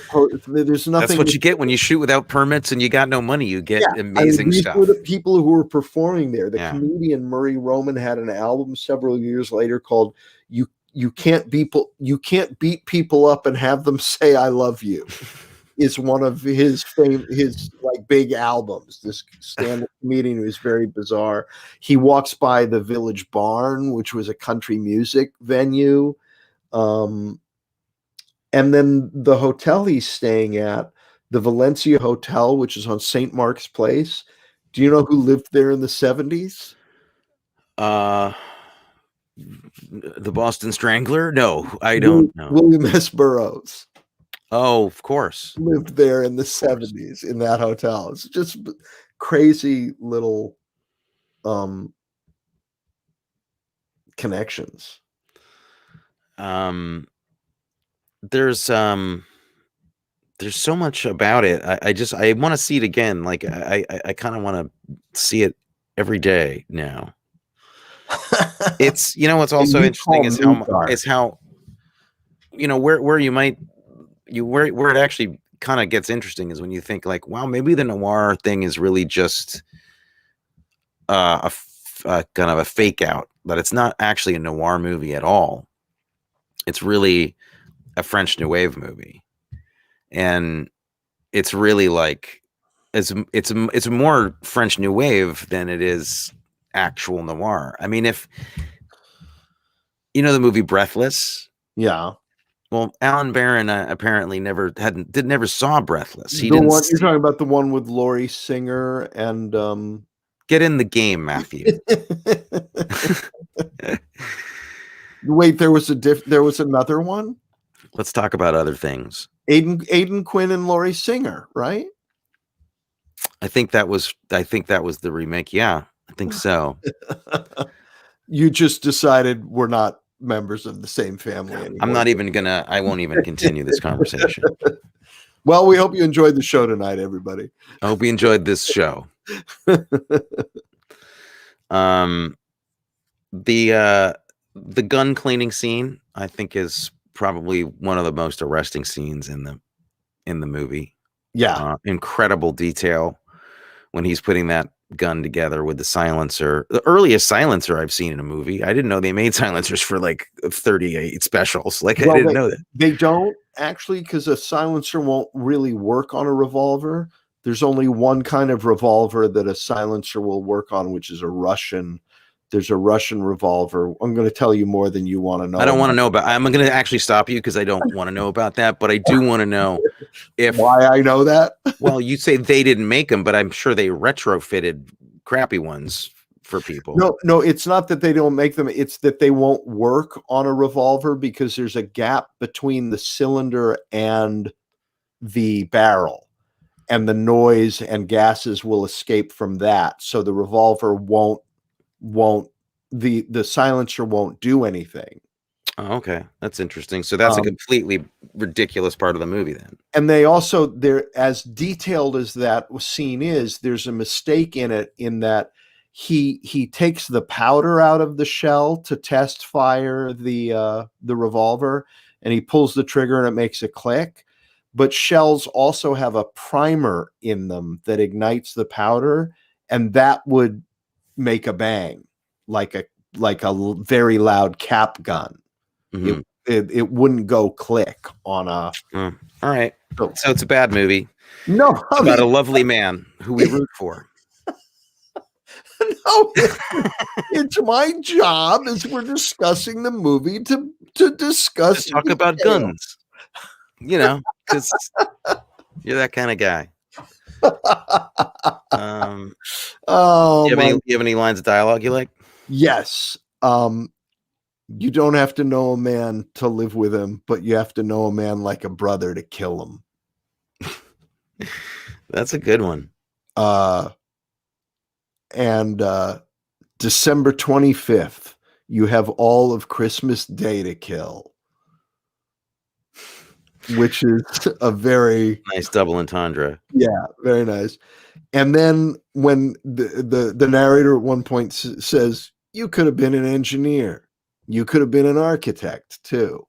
There's nothing. That's what you get when you shoot without permits and you got no money. You get amazing stuff. These were the people who were performing there. The comedian Murray Roman had an album several years later called "You Can't Beat People Up and Have Them Say I Love You." Is one of his big albums. This stand-up comedian who is very bizarre. He walks by the Village Barn, which was a country music venue. And then the hotel he's staying at, the Valencia Hotel, which is on St. Mark's Place. Do you know who lived there in the 70s? The Boston Strangler? No, I don't know. William S. Burroughs. Oh, of course. Lived there in the 70s in that hotel. It's just crazy little connections. There's so much about it. I want to see it again. Like I kind of want to see it every day now. It's what's also interesting is how where it actually kind of gets interesting is when you think like, wow, maybe the noir thing is really just a kind of a fake out, but it's not actually a noir movie at all. It's really a French New Wave movie, and it's really like it's more French New Wave than it is actual noir. I mean, if the movie Breathless, well, Alan Barron apparently never saw Breathless. You're talking about the one with Laurie Singer and get in the game, Matthew. Wait, there was another one. Let's talk about other things. Aidan Quinn and Laurie Singer, right? I think that was the remake. Yeah, I think so. You just decided we're not members of the same family anymore. I won't even continue this conversation. Well, we hope you enjoyed the show tonight, everybody. I hope you enjoyed this show. The gun cleaning scene, I think, is probably one of the most arresting scenes in the movie. Yeah. Incredible detail when he's putting that gun together with the silencer, the earliest silencer I've seen in a movie. I didn't know they made silencers for like 38 specials. Like, I didn't know that. They don't actually, because a silencer won't really work on a revolver. There's only one kind of revolver that a silencer will work on, which is there's a Russian revolver. I'm going to tell you more than you want to know. I don't want to know about. I'm going to actually stop you because I don't want to know about that. But I do want to know why I know that. Well, you say they didn't make them, but I'm sure they retrofitted crappy ones for people. No, it's not that they don't make them. It's that they won't work on a revolver because there's a gap between the cylinder and the barrel, and the noise and gases will escape from that. So the revolver the silencer won't do anything. Oh, okay. That's interesting. So that's a completely ridiculous part of the movie then. And they also, they're as detailed as that scene is, there's a mistake in it in that he takes the powder out of the shell to test fire the revolver. and he pulls the trigger and it makes a click. But shells also have a primer in them that ignites the powder, and that would make a bang, like a very loud cap gun. Mhm. It wouldn't go click on a. All right. So it's a bad movie. No, It's about a lovely man who we root for. no, it's my job as we're discussing the movie to discuss To talk about guns, you know, because you're that kind of guy. Oh, you have any lines of dialogue you like? Yes. You don't have to know a man to live with him, but you have to know a man like a brother to kill him. That's a good one. And December 25th, you have all of Christmas Day to kill, which is a very nice double entendre. Yeah, very nice. And then when the narrator at one point says, you could have been an engineer, you could have been an architect too.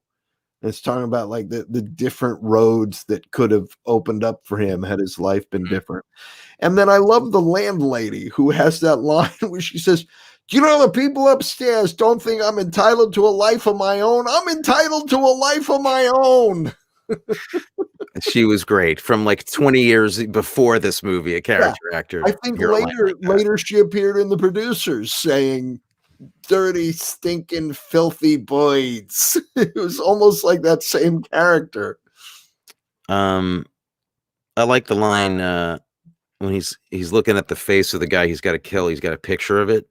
And it's talking about like the different roads that could have opened up for him had his life been different. And then I love the landlady who has that line where she says, you know, the people upstairs don't think I'm entitled to a life of my own. I'm entitled to a life of my own. She was great from like 20 years before this movie, a character actor. I think later she appeared in The Producers saying, dirty, stinking, filthy boys. It was almost like that same character. I like the line when he's looking at the face of the guy he's got to kill. He's got a picture of it.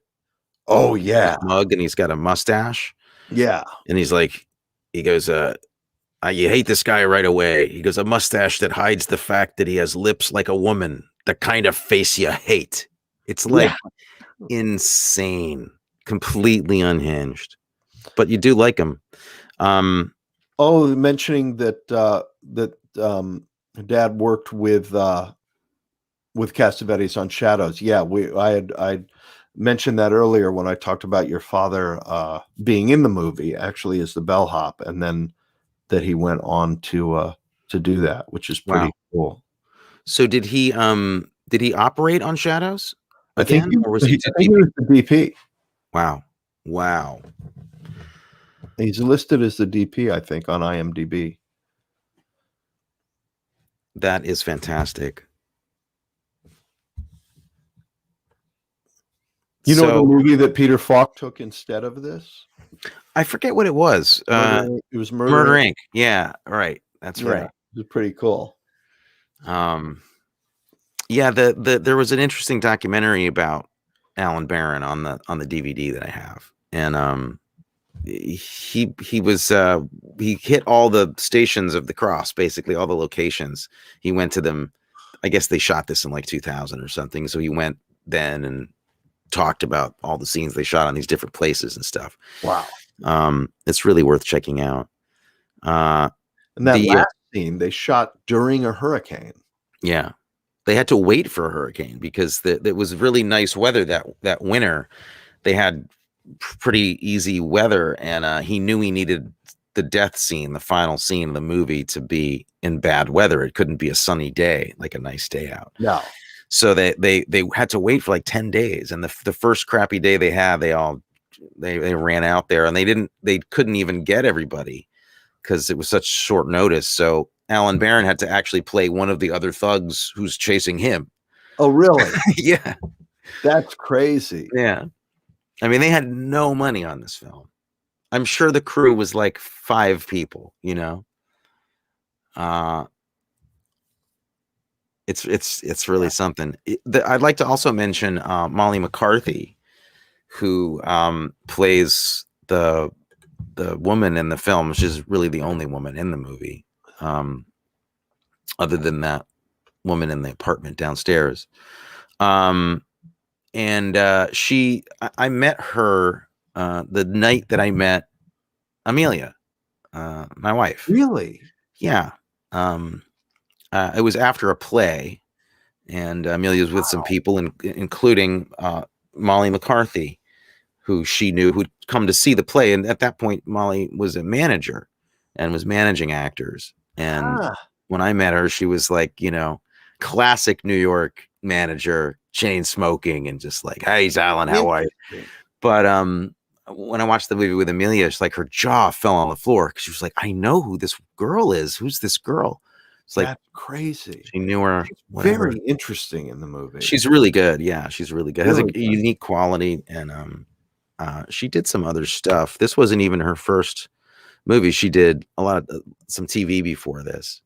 Oh yeah, mug, and he's got a mustache. Yeah, and he's like, he goes, you hate this guy right away. He goes, a mustache that hides the fact that he has lips like a woman, the kind of face you hate. It's like insane, completely unhinged, but you do like him. Mentioning that Dad worked with Cassavetes on Shadows. Yeah, I mentioned that earlier when I talked about your father being in the movie actually as the bellhop, and then that he went on to do that, which is pretty cool. So did he operate on Shadows again, or was he the DP? Wow. He's listed as the DP, I think, on IMDb. That is fantastic. You know the movie that Peter Falk took instead of this? I forget what it was. It was Murder Inc. Yeah, right. That's right. It was pretty cool. Yeah, there was an interesting documentary about Alan Barron on the DVD that I have, and he hit all the stations of the cross, basically all the locations. He went to them. I guess they shot this in like 2000 or something, so he went then and talked about all the scenes they shot on these different places and stuff. Wow. It's really worth checking out. And that last scene they shot during a hurricane. Yeah. They had to wait for a hurricane because it was really nice weather that winter. They had pretty easy weather, and he knew he needed the death scene, the final scene of the movie, to be in bad weather. It couldn't be a sunny day, like a nice day out. No. So they had to wait for like 10 days. And the first crappy day they had, they ran out there, and they couldn't even get everybody because it was such short notice. So Alan Barron had to actually play one of the other thugs who's chasing him. Oh, really? Yeah. That's crazy. Yeah. I mean, they had no money on this film. I'm sure the crew was like 5 people, you know? It's really something. I'd like to also mention Molly McCarthy, who plays the woman in the film. She's really the only woman in the movie, other than that woman in the apartment downstairs. And I met her the night that I met Amelia, my wife. Really? Yeah. It was after a play, and Amelia was with some people, including Molly McCarthy, who she knew, who'd come to see the play. And at that point, Molly was a manager and was managing actors. And Ah, when I met her, she was like, classic New York manager, chain smoking, and just like, hey, Alan, how are you? interesting. But when I watched the movie with Amelia, it's like her jaw fell on the floor because she was like, I know who this girl is. Who's this girl? It's like That's crazy. she knew her. She's Whatever. very interesting in the movie. She's really good. Yeah, she's really good. Has a Really good. unique quality, and she did some other stuff. This wasn't even her first movie. She did a lot of some TV before this,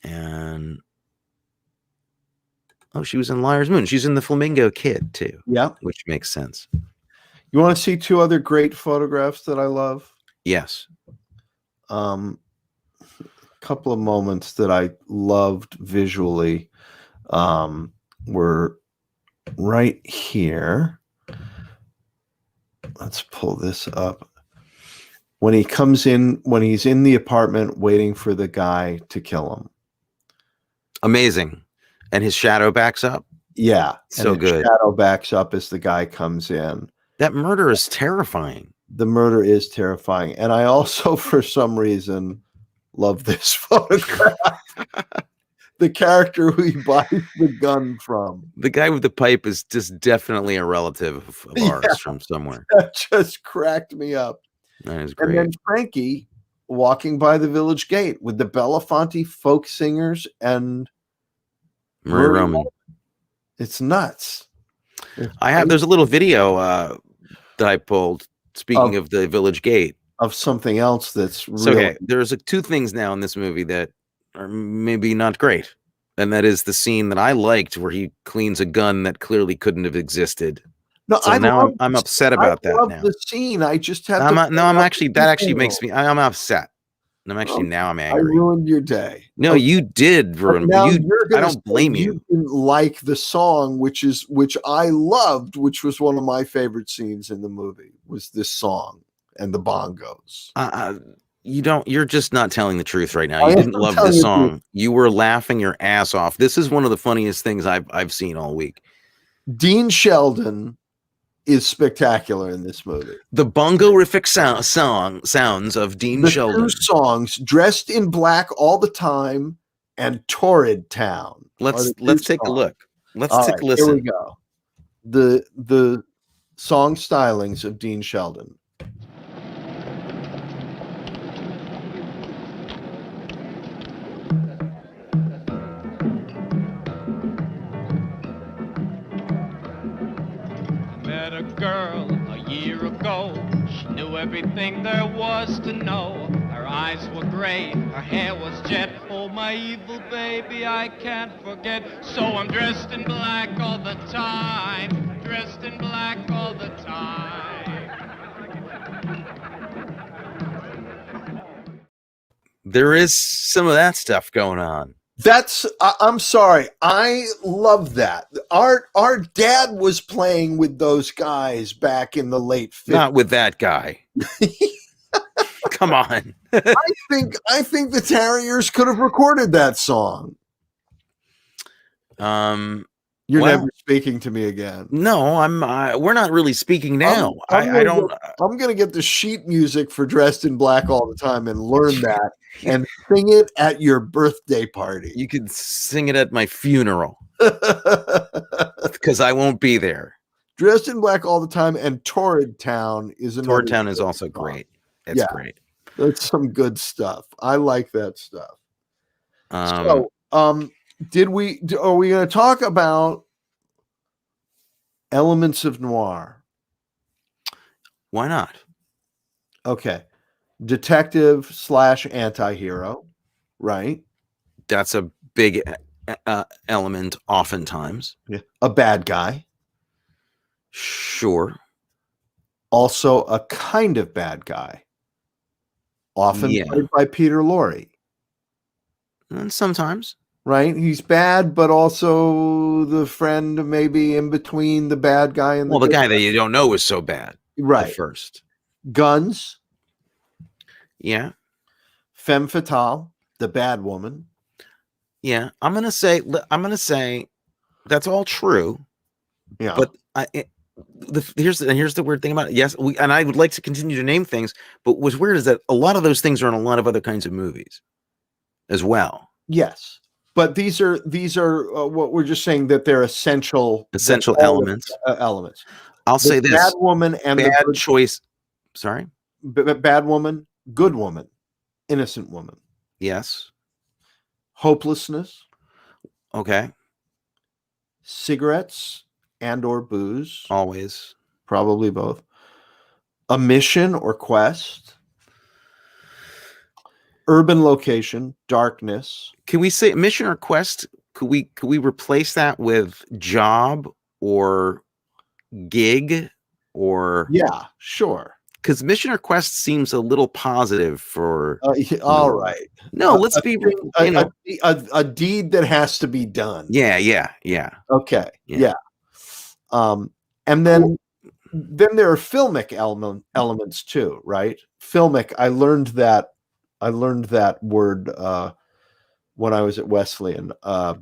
and she was in Liar's Moon. She's in The Flamingo Kid too. Yeah. Which makes sense. You want to see two other great photographs that I love? Yes. A couple of moments that I loved visually were right here. Let's pull this up. When he comes in, when he's in the apartment waiting for the guy to kill him. Amazing. And his shadow backs up. Yeah. So and good. Shadow backs up as the guy comes in. That murder is terrifying. The murder is terrifying. And I also, for some reason, love this photograph. The character who he buys the gun from. The guy with the pipe is just definitely a relative of ours from somewhere. That just cracked me up. That is great. And then Frankie walking by the village gate with the Belafonte folk singers and Marie Roman. It's nuts. There's a little video that I pulled, speaking of the village gate. Of something else that's really... So, okay, there's two things now in this movie that are maybe not great. And that is the scene that I liked where he cleans a gun that clearly couldn't have existed. No, so now I'm upset about that now. The scene. I just had I'm actually makes me... I'm upset. And now I'm angry. I ruined your day. No, you did ruin. I don't blame you. You didn't like the song, which I loved, which was one of my favorite scenes in the movie, was this song and the bongos. You're just not telling the truth right now. You didn't love this song. You were laughing your ass off. This is one of the funniest things I've seen all week. Dean Sheldon is spectacular in this movie. The bongo-rific sounds of Dean Sheldon. Two songs, Dressed in Black All the Time and Torrid Town. Let's take a look. Let's take a listen. Here we go. The song stylings of Dean Sheldon. A girl a year ago. She knew everything there was to know. Her eyes were gray, her hair was jet. Oh, my evil baby, I can't forget. So I'm dressed in black all the time. Dressed in black all the time. There is some of that stuff going on. I'm sorry. I love that. Our dad was playing with those guys back in the late 50s. Not with that guy. Come on. I think the Terriers could have recorded that song. You're never speaking to me again. No, we're not really speaking now. I'm going to get the sheet music for Dressed in Black All the Time and learn that and sing it at your birthday party. You could sing it at my funeral because I won't be there. Dressed in Black All the Time and Torrid Town is another. Torrid Town is also great. It's great. That's some good stuff. I like that stuff. Are we going to talk about elements of noir? Why not? Okay. Detective / anti-hero, right? That's a big element oftentimes. Yeah. A bad guy. Sure. Also a kind of bad guy. Often played by Peter Lorre. And sometimes. Right? He's bad, but also the friend maybe in between the bad guy and the guy that you don't know is so bad. Right. At first. Guns. Yeah. Femme fatale, the bad woman. Yeah. I'm gonna say that's all true. Yeah. But here's the weird thing about it. Yes, and I would like to continue to name things, but what's weird is that a lot of those things are in a lot of other kinds of movies as well. Yes, but these are what we're just saying, that they're essential Elements. Elements. I'll say Bad this: woman and bad the choice. Sorry, bad woman, good woman, innocent woman. Yes. Hopelessness. Okay. Cigarettes and or booze. Always. Probably both. A mission or quest. Urban location, darkness. Can we say mission or quest? Could we replace that with job or gig or? Yeah, sure. Because mission or quest seems a little positive for. All right. No, let's be. A deed that has to be done. Yeah. Okay. Yeah. And then there are filmic elements too, right? Filmic. I learned that word when I was at Wesleyan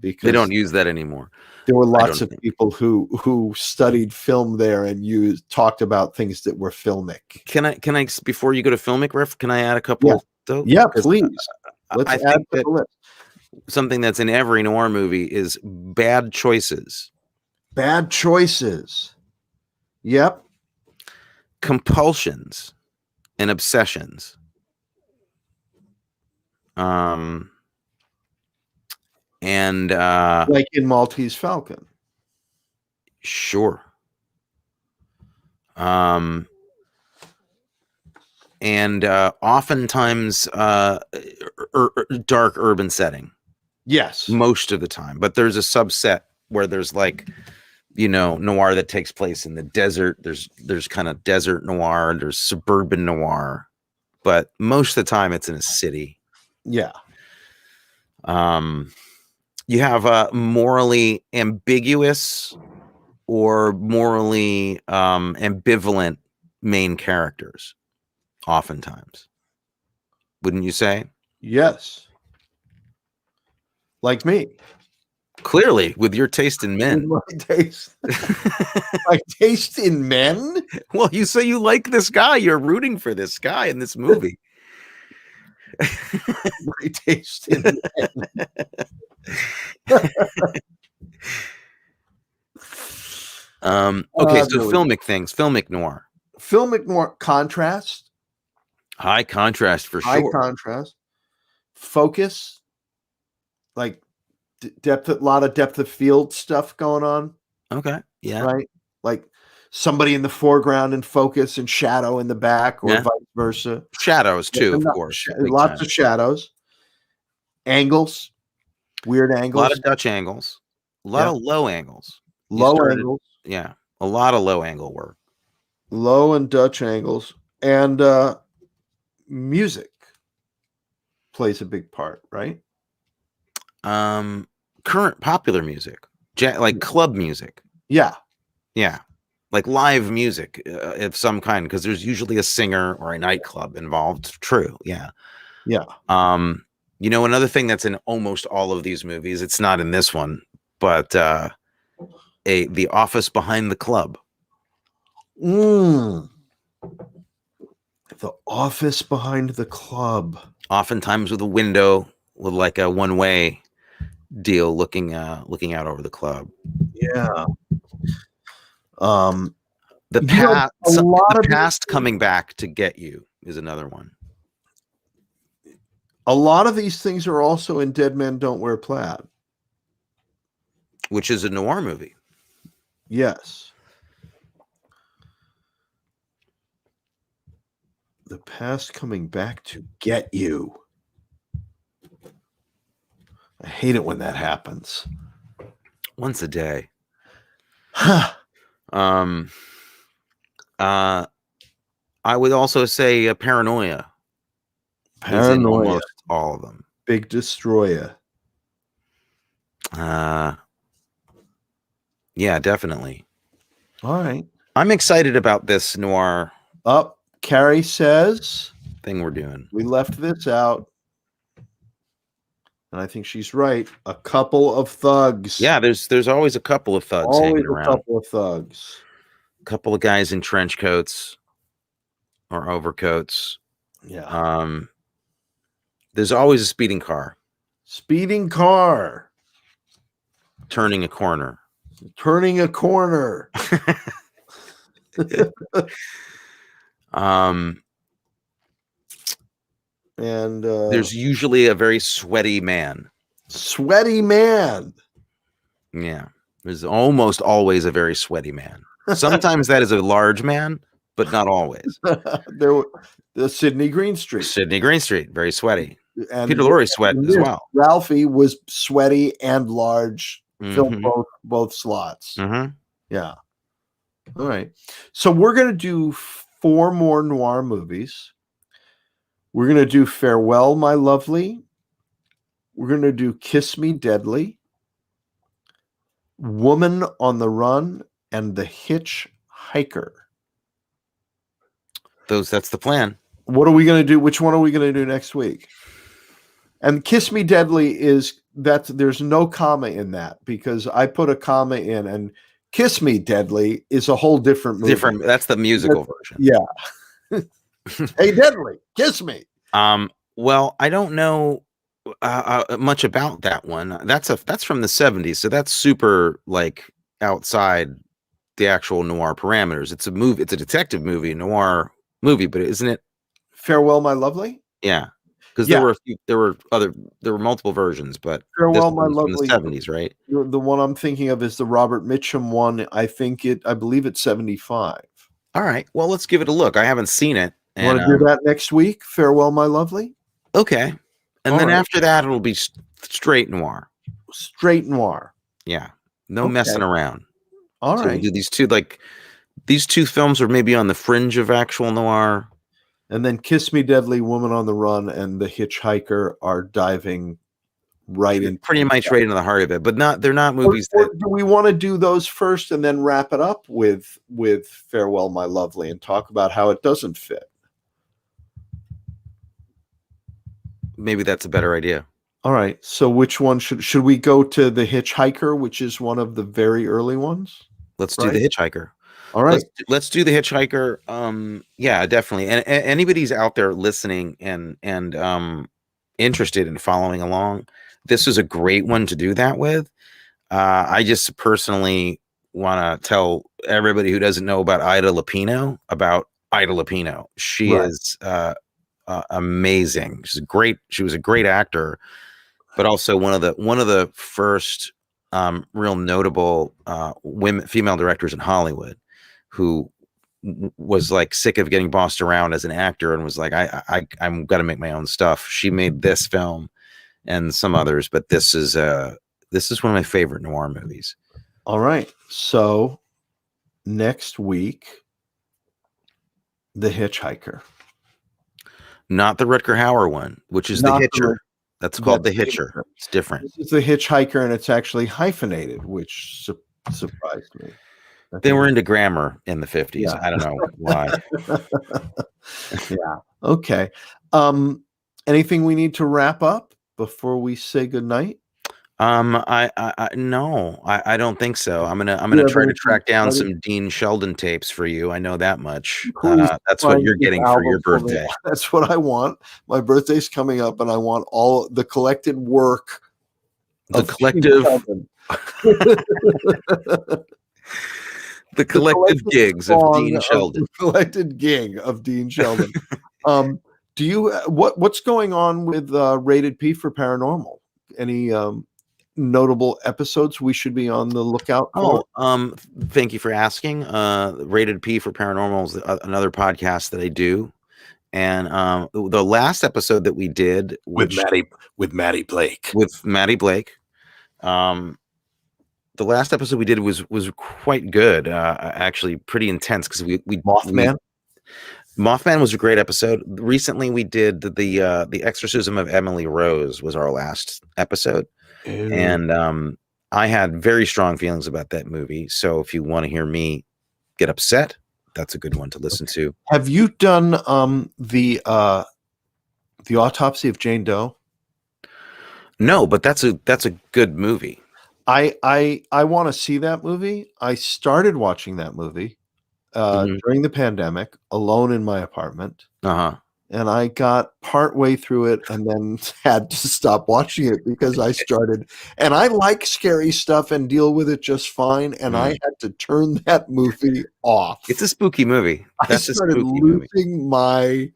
because they don't use that anymore. There were lots of people who studied film there and talked about things that were filmic. Can I before you go to filmic ref, can I add a couple? Yeah, please. Let's I add think to the list. Something that's in every noir movie is bad choices. Bad choices. Yep. Compulsions and obsessions. And like in Maltese Falcon. Sure. And oftentimes dark urban setting. Yes. Most of the time. But there's a subset where there's like, noir that takes place in the desert. There's kind of desert noir. There's suburban noir. But most of the time it's in a city. Yeah. You have morally ambiguous or morally ambivalent main characters, oftentimes. Wouldn't you say? Yes. Like me. Clearly, with your taste in men. My taste. My taste in men? Well, you say you like this guy. You're rooting for this guy in this movie. My taste in men. Okay, so filmic noir, contrast, high contrast for high sure. Contrast, focus, like depth, a lot of depth of field stuff going on. Okay, yeah, right, like somebody in the foreground and focus and shadow in the back, or vice versa. Shadows too, of course. Lots of shadows, angles. Weird angles. A lot of Dutch angles. A lot of low angles. Angles. Yeah. A lot of low angle work. Low and Dutch angles. And music plays a big part, right? Current popular music. Like club music. Yeah. Yeah. Like live music of some kind, because there's usually a singer or a nightclub involved. True. Yeah. Yeah. Another thing that's in almost all of these movies, it's not in this one, but the office behind the club. The office behind the club. Oftentimes with a window with like a one-way deal looking out over the club. Yeah. The past coming back to get you is another one. A lot of these things are also in Dead Men Don't Wear Plaid, which is a noir movie. Yes. The past coming back to get you. I hate it when that happens. Once a day. I would also say paranoia. Paranoia. Almost all of them. Big Destroyer. Yeah, definitely. All right. I'm excited about this noir. Carrie says thing we're doing. We left this out. And I think she's right. A couple of thugs. Yeah, there's always a couple of thugs hanging around. A couple of thugs. couple of guys in trench coats or overcoats. Yeah. There's always a speeding car Speeding car. turning a corner. Turning a corner. And there's usually a very sweaty man. Sweaty man. Yeah. There's almost always a very sweaty man. Sometimes that is a large man, but not always. The Sidney Greenstreet. Sidney Greenstreet, very sweaty. And Peter Lorre sweat as well. Ralphie was sweaty and large, filled both slots. Mm-hmm. Yeah. All right. So we're going to do 4 more noir movies. We're going to do Farewell, My Lovely. We're going to do Kiss Me Deadly, Woman on the Run, and The Hitchhiker. That's the plan. What are we going to do? Which one are we going to do next week? And Kiss Me Deadly there's no comma in that, because I put a comma in, and Kiss Me Deadly is a whole different movie. That's the musical version. Yeah. Hey, Deadly, kiss me. Well, I don't know much about that one. That's from the 70s, so that's super like outside the actual noir parameters. It's a movie. It's a detective movie, a noir movie, but isn't it? Farewell, My Lovely. Yeah, because there were multiple versions, but Farewell, My Lovely from the 70s, right? The one I'm thinking of is the Robert Mitchum one. I believe it's 75. All right. Well, let's give it a look. I haven't seen it. You want to do that next week? Farewell, My Lovely. Okay. And then after that, it'll be straight noir. Straight noir. Yeah. No messing around. All right. We'll do these two films are maybe on the fringe of actual noir. And then Kiss Me Deadly, Woman on the Run, and The Hitchhiker are diving right in. Pretty much right into the heart of it, but they're not movies or do we want to do those first and then wrap it up with Farewell, My Lovely, and talk about how it doesn't fit? Maybe that's a better idea. All right. So which one should we go to? The Hitchhiker, which is one of the very early ones? Let's do The Hitchhiker. All right. Let's do The Hitchhiker. Yeah, definitely. And anybody's out there listening and interested in following along, this is a great one to do that with. I just personally want to tell everybody who doesn't know about Ida Lupino about Ida Lupino. She is amazing. She was a great actor, but also one of the first real notable female directors in Hollywood, who was like sick of getting bossed around as an actor and was like, I'm gonna make my own stuff. She made this film and some others, but this is one of my favorite noir movies. All right. So next week, The Hitchhiker. Not the Rutger Hauer one, which is The Hitcher. That's called The Hitcher. It's different. This is The Hitchhiker, and it's actually hyphenated, which surprised me. They were into grammar in the 50s. Yeah. I don't know why. Yeah. Okay. Anything we need to wrap up before we say goodnight? No, I don't think so. I'm gonna try to track down some Dean Sheldon tapes for you. I know that much. That's what you're getting for your birthday. That's what I want. My birthday's coming up, and I want all the collected work. The collective gigs of Dean Sheldon. Collected gig of Dean Sheldon. Do you what's going on with Rated P for Paranormal? Any notable episodes we should be on the lookout for? Thank you for asking. Rated P for Paranormal is another podcast that I do, and the last episode that we did with Maddie Blake. The last episode we did was quite good, actually pretty intense, because we Mothman was a great episode. Recently we did the Exorcism of Emily Rose was our last episode. Ew. And I had very strong feelings about that movie. So if you want to hear me get upset, that's a good one to listen to. Have you done the Autopsy of Jane Doe? No, but that's a good movie. I want to see that movie. I started watching that movie. during the pandemic, alone in my apartment. Uh-huh. And I got partway through it and then had to stop watching it because I started, and I like scary stuff and deal with it just fine. And I had to turn that movie off. It's a spooky movie. That's I started losing my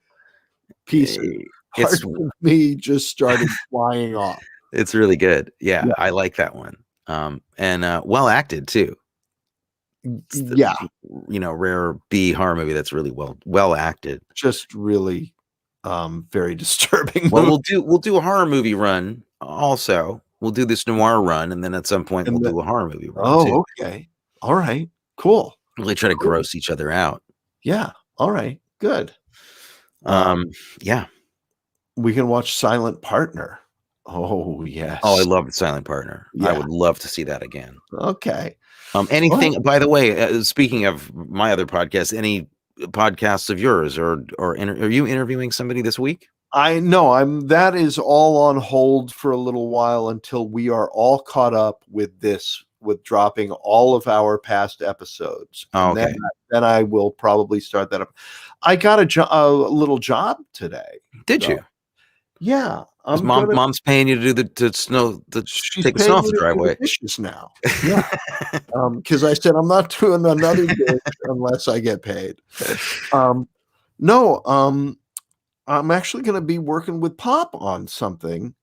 pieces. Parts of me just started flying off. It's really good. Yeah, I like that one. And well acted too. Yeah, rare B horror movie that's really well acted. Just really very disturbing. Well, we'll do a horror movie run also. We'll do this noir run, and then at some point we'll do a horror movie run too. Okay. All right. Cool. Really try to gross each other out. Yeah. All right. Good. Yeah. We can watch Silent Partner. Oh, yes. Oh, I love Silent Partner. Yeah. I would love to see that again. Okay. Anything, by the way, speaking of my other podcast, any podcasts of yours or are you interviewing somebody this week? I know that is all on hold for a little while until we are all caught up with dropping all of our past episodes. Oh, okay. Then I will probably start that up. I got a little job today. Did you? Yeah. Mom's paying you to do take the snow off the driveway. Dishes now. Yeah. Because I said I'm not doing another dish unless I get paid. No, I'm actually going to be working with Pop on something.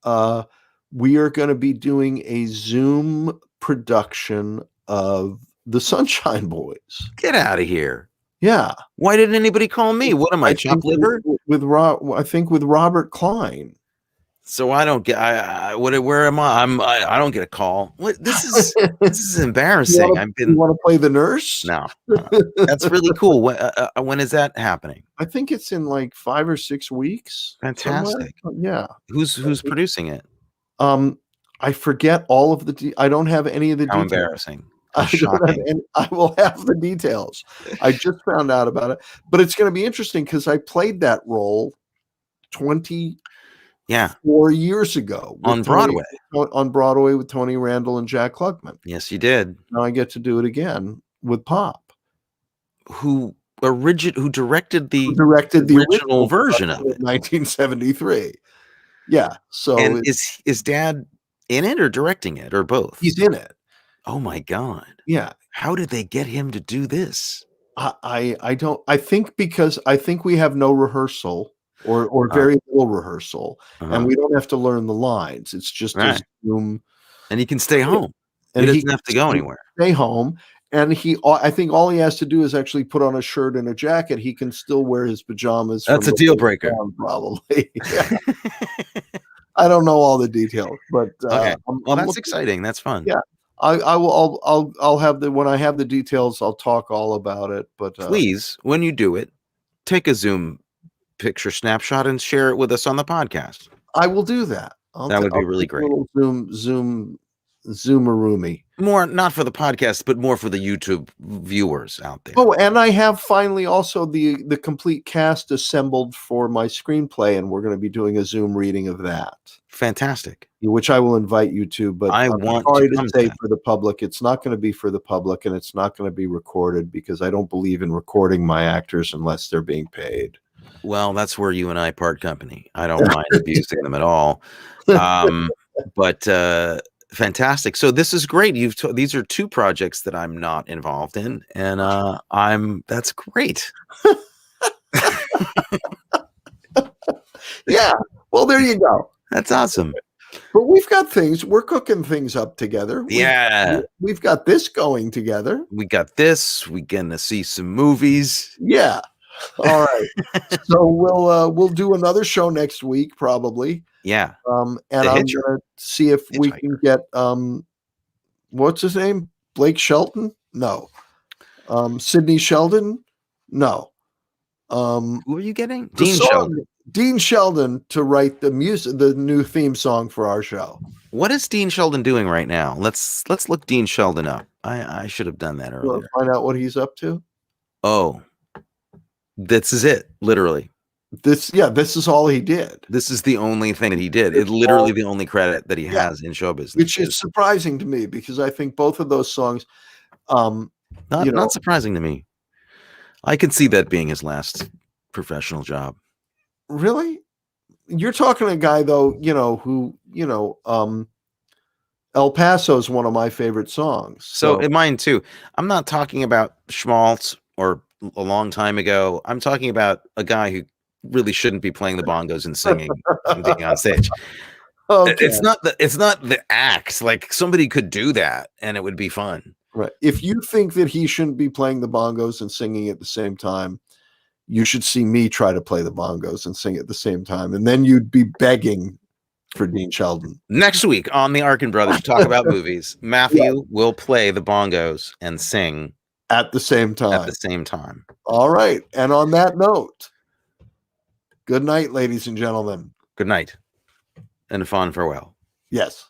We are going to be doing a Zoom production of the Sunshine Boys. Get out of here. Yeah. Why didn't anybody call me? What am I, chopped liver? I think with Robert Klein. So I don't get. Where am I? I don't get a call. What? This is embarrassing. You want to play the nurse? No. That's really cool. When is that happening? I think it's in like 5 or 6 weeks. Fantastic. Somewhere. Yeah. Who's producing it? I forget all of I don't have any of the How details. Embarrassing. I will have the details. I just found out about it, but it's going to be interesting because I played that role 24 years ago on Broadway. On Broadway with Tony Randall and Jack Klugman. Yes, you did. Now I get to do it again with Pop, who directed the original version of it, 1973. Yeah. So and is Dad in it or directing it or both? He's in it. Oh my God. Yeah. How did they get him to do this? I don't. I think because we have no rehearsal or very little rehearsal, and we don't have to learn the lines. It's just a Zoom, and he can stay home. And he doesn't have to go anywhere. Stay home, and I think all he has to do is actually put on a shirt and a jacket. He can still wear his pajamas. That's a deal breaker, probably. Yeah. I don't know all the details, but okay. That's exciting. That's fun. Yeah. I'll have when I have the details, I'll talk all about it. But please, when you do it, take a Zoom picture snapshot and share it with us on the podcast. I will do that. That would be really great. Zoomaroomy. More not for the podcast, but more for the YouTube viewers out there. Oh, and I have finally also the complete cast assembled for my screenplay, and we're going to be doing a Zoom reading of that. Fantastic. Which I will invite you to, but I'm sorry to say for the public, it's not going to be for the public, and it's not going to be recorded because I don't believe in recording my actors unless they're being paid. Well, that's where you and I part company. I don't mind abusing them at all. But fantastic. So this is great. These are 2 projects that I'm not involved in, and that's great. Yeah. Well, there you go. That's awesome. But we've got things. We're cooking things up together. We've got this going together. We got this. We're gonna see some movies. Yeah. All right. So we'll do another show next week, probably. Yeah. And I'm gonna see if we can get what's his name? Blake Shelton? No. Sidney Sheldon? No. Who are you getting? Dean Sheldon to write the new theme song for our show. What is Dean Sheldon doing right now? Let's look Dean Sheldon up. I should have done that earlier. Find out what he's up to. Oh, this is it. Literally. This is all he did. This is the only thing that he did. It's literally the only credit that he has in show business. Which is surprising to me because I think both of those songs, not surprising to me. I could see that being his last professional job. Really? You're talking to a guy though, who, El Paso is one of my favorite songs. So in mine too. I'm not talking about Schmaltz or a long time ago. I'm talking about a guy who really shouldn't be playing the bongos and singing and being on stage. Okay. It's not the act. Like somebody could do that and it would be fun. Right. If you think that he shouldn't be playing the bongos and singing at the same time, you should see me try to play the bongos and sing at the same time. And then you'd be begging for Dean Sheldon. Next week on the Arkin Brothers talk about movies, Matthew will play the bongos and sing at the same time. All right. And on that note, good night, ladies and gentlemen. Good night and a fond farewell. Yes.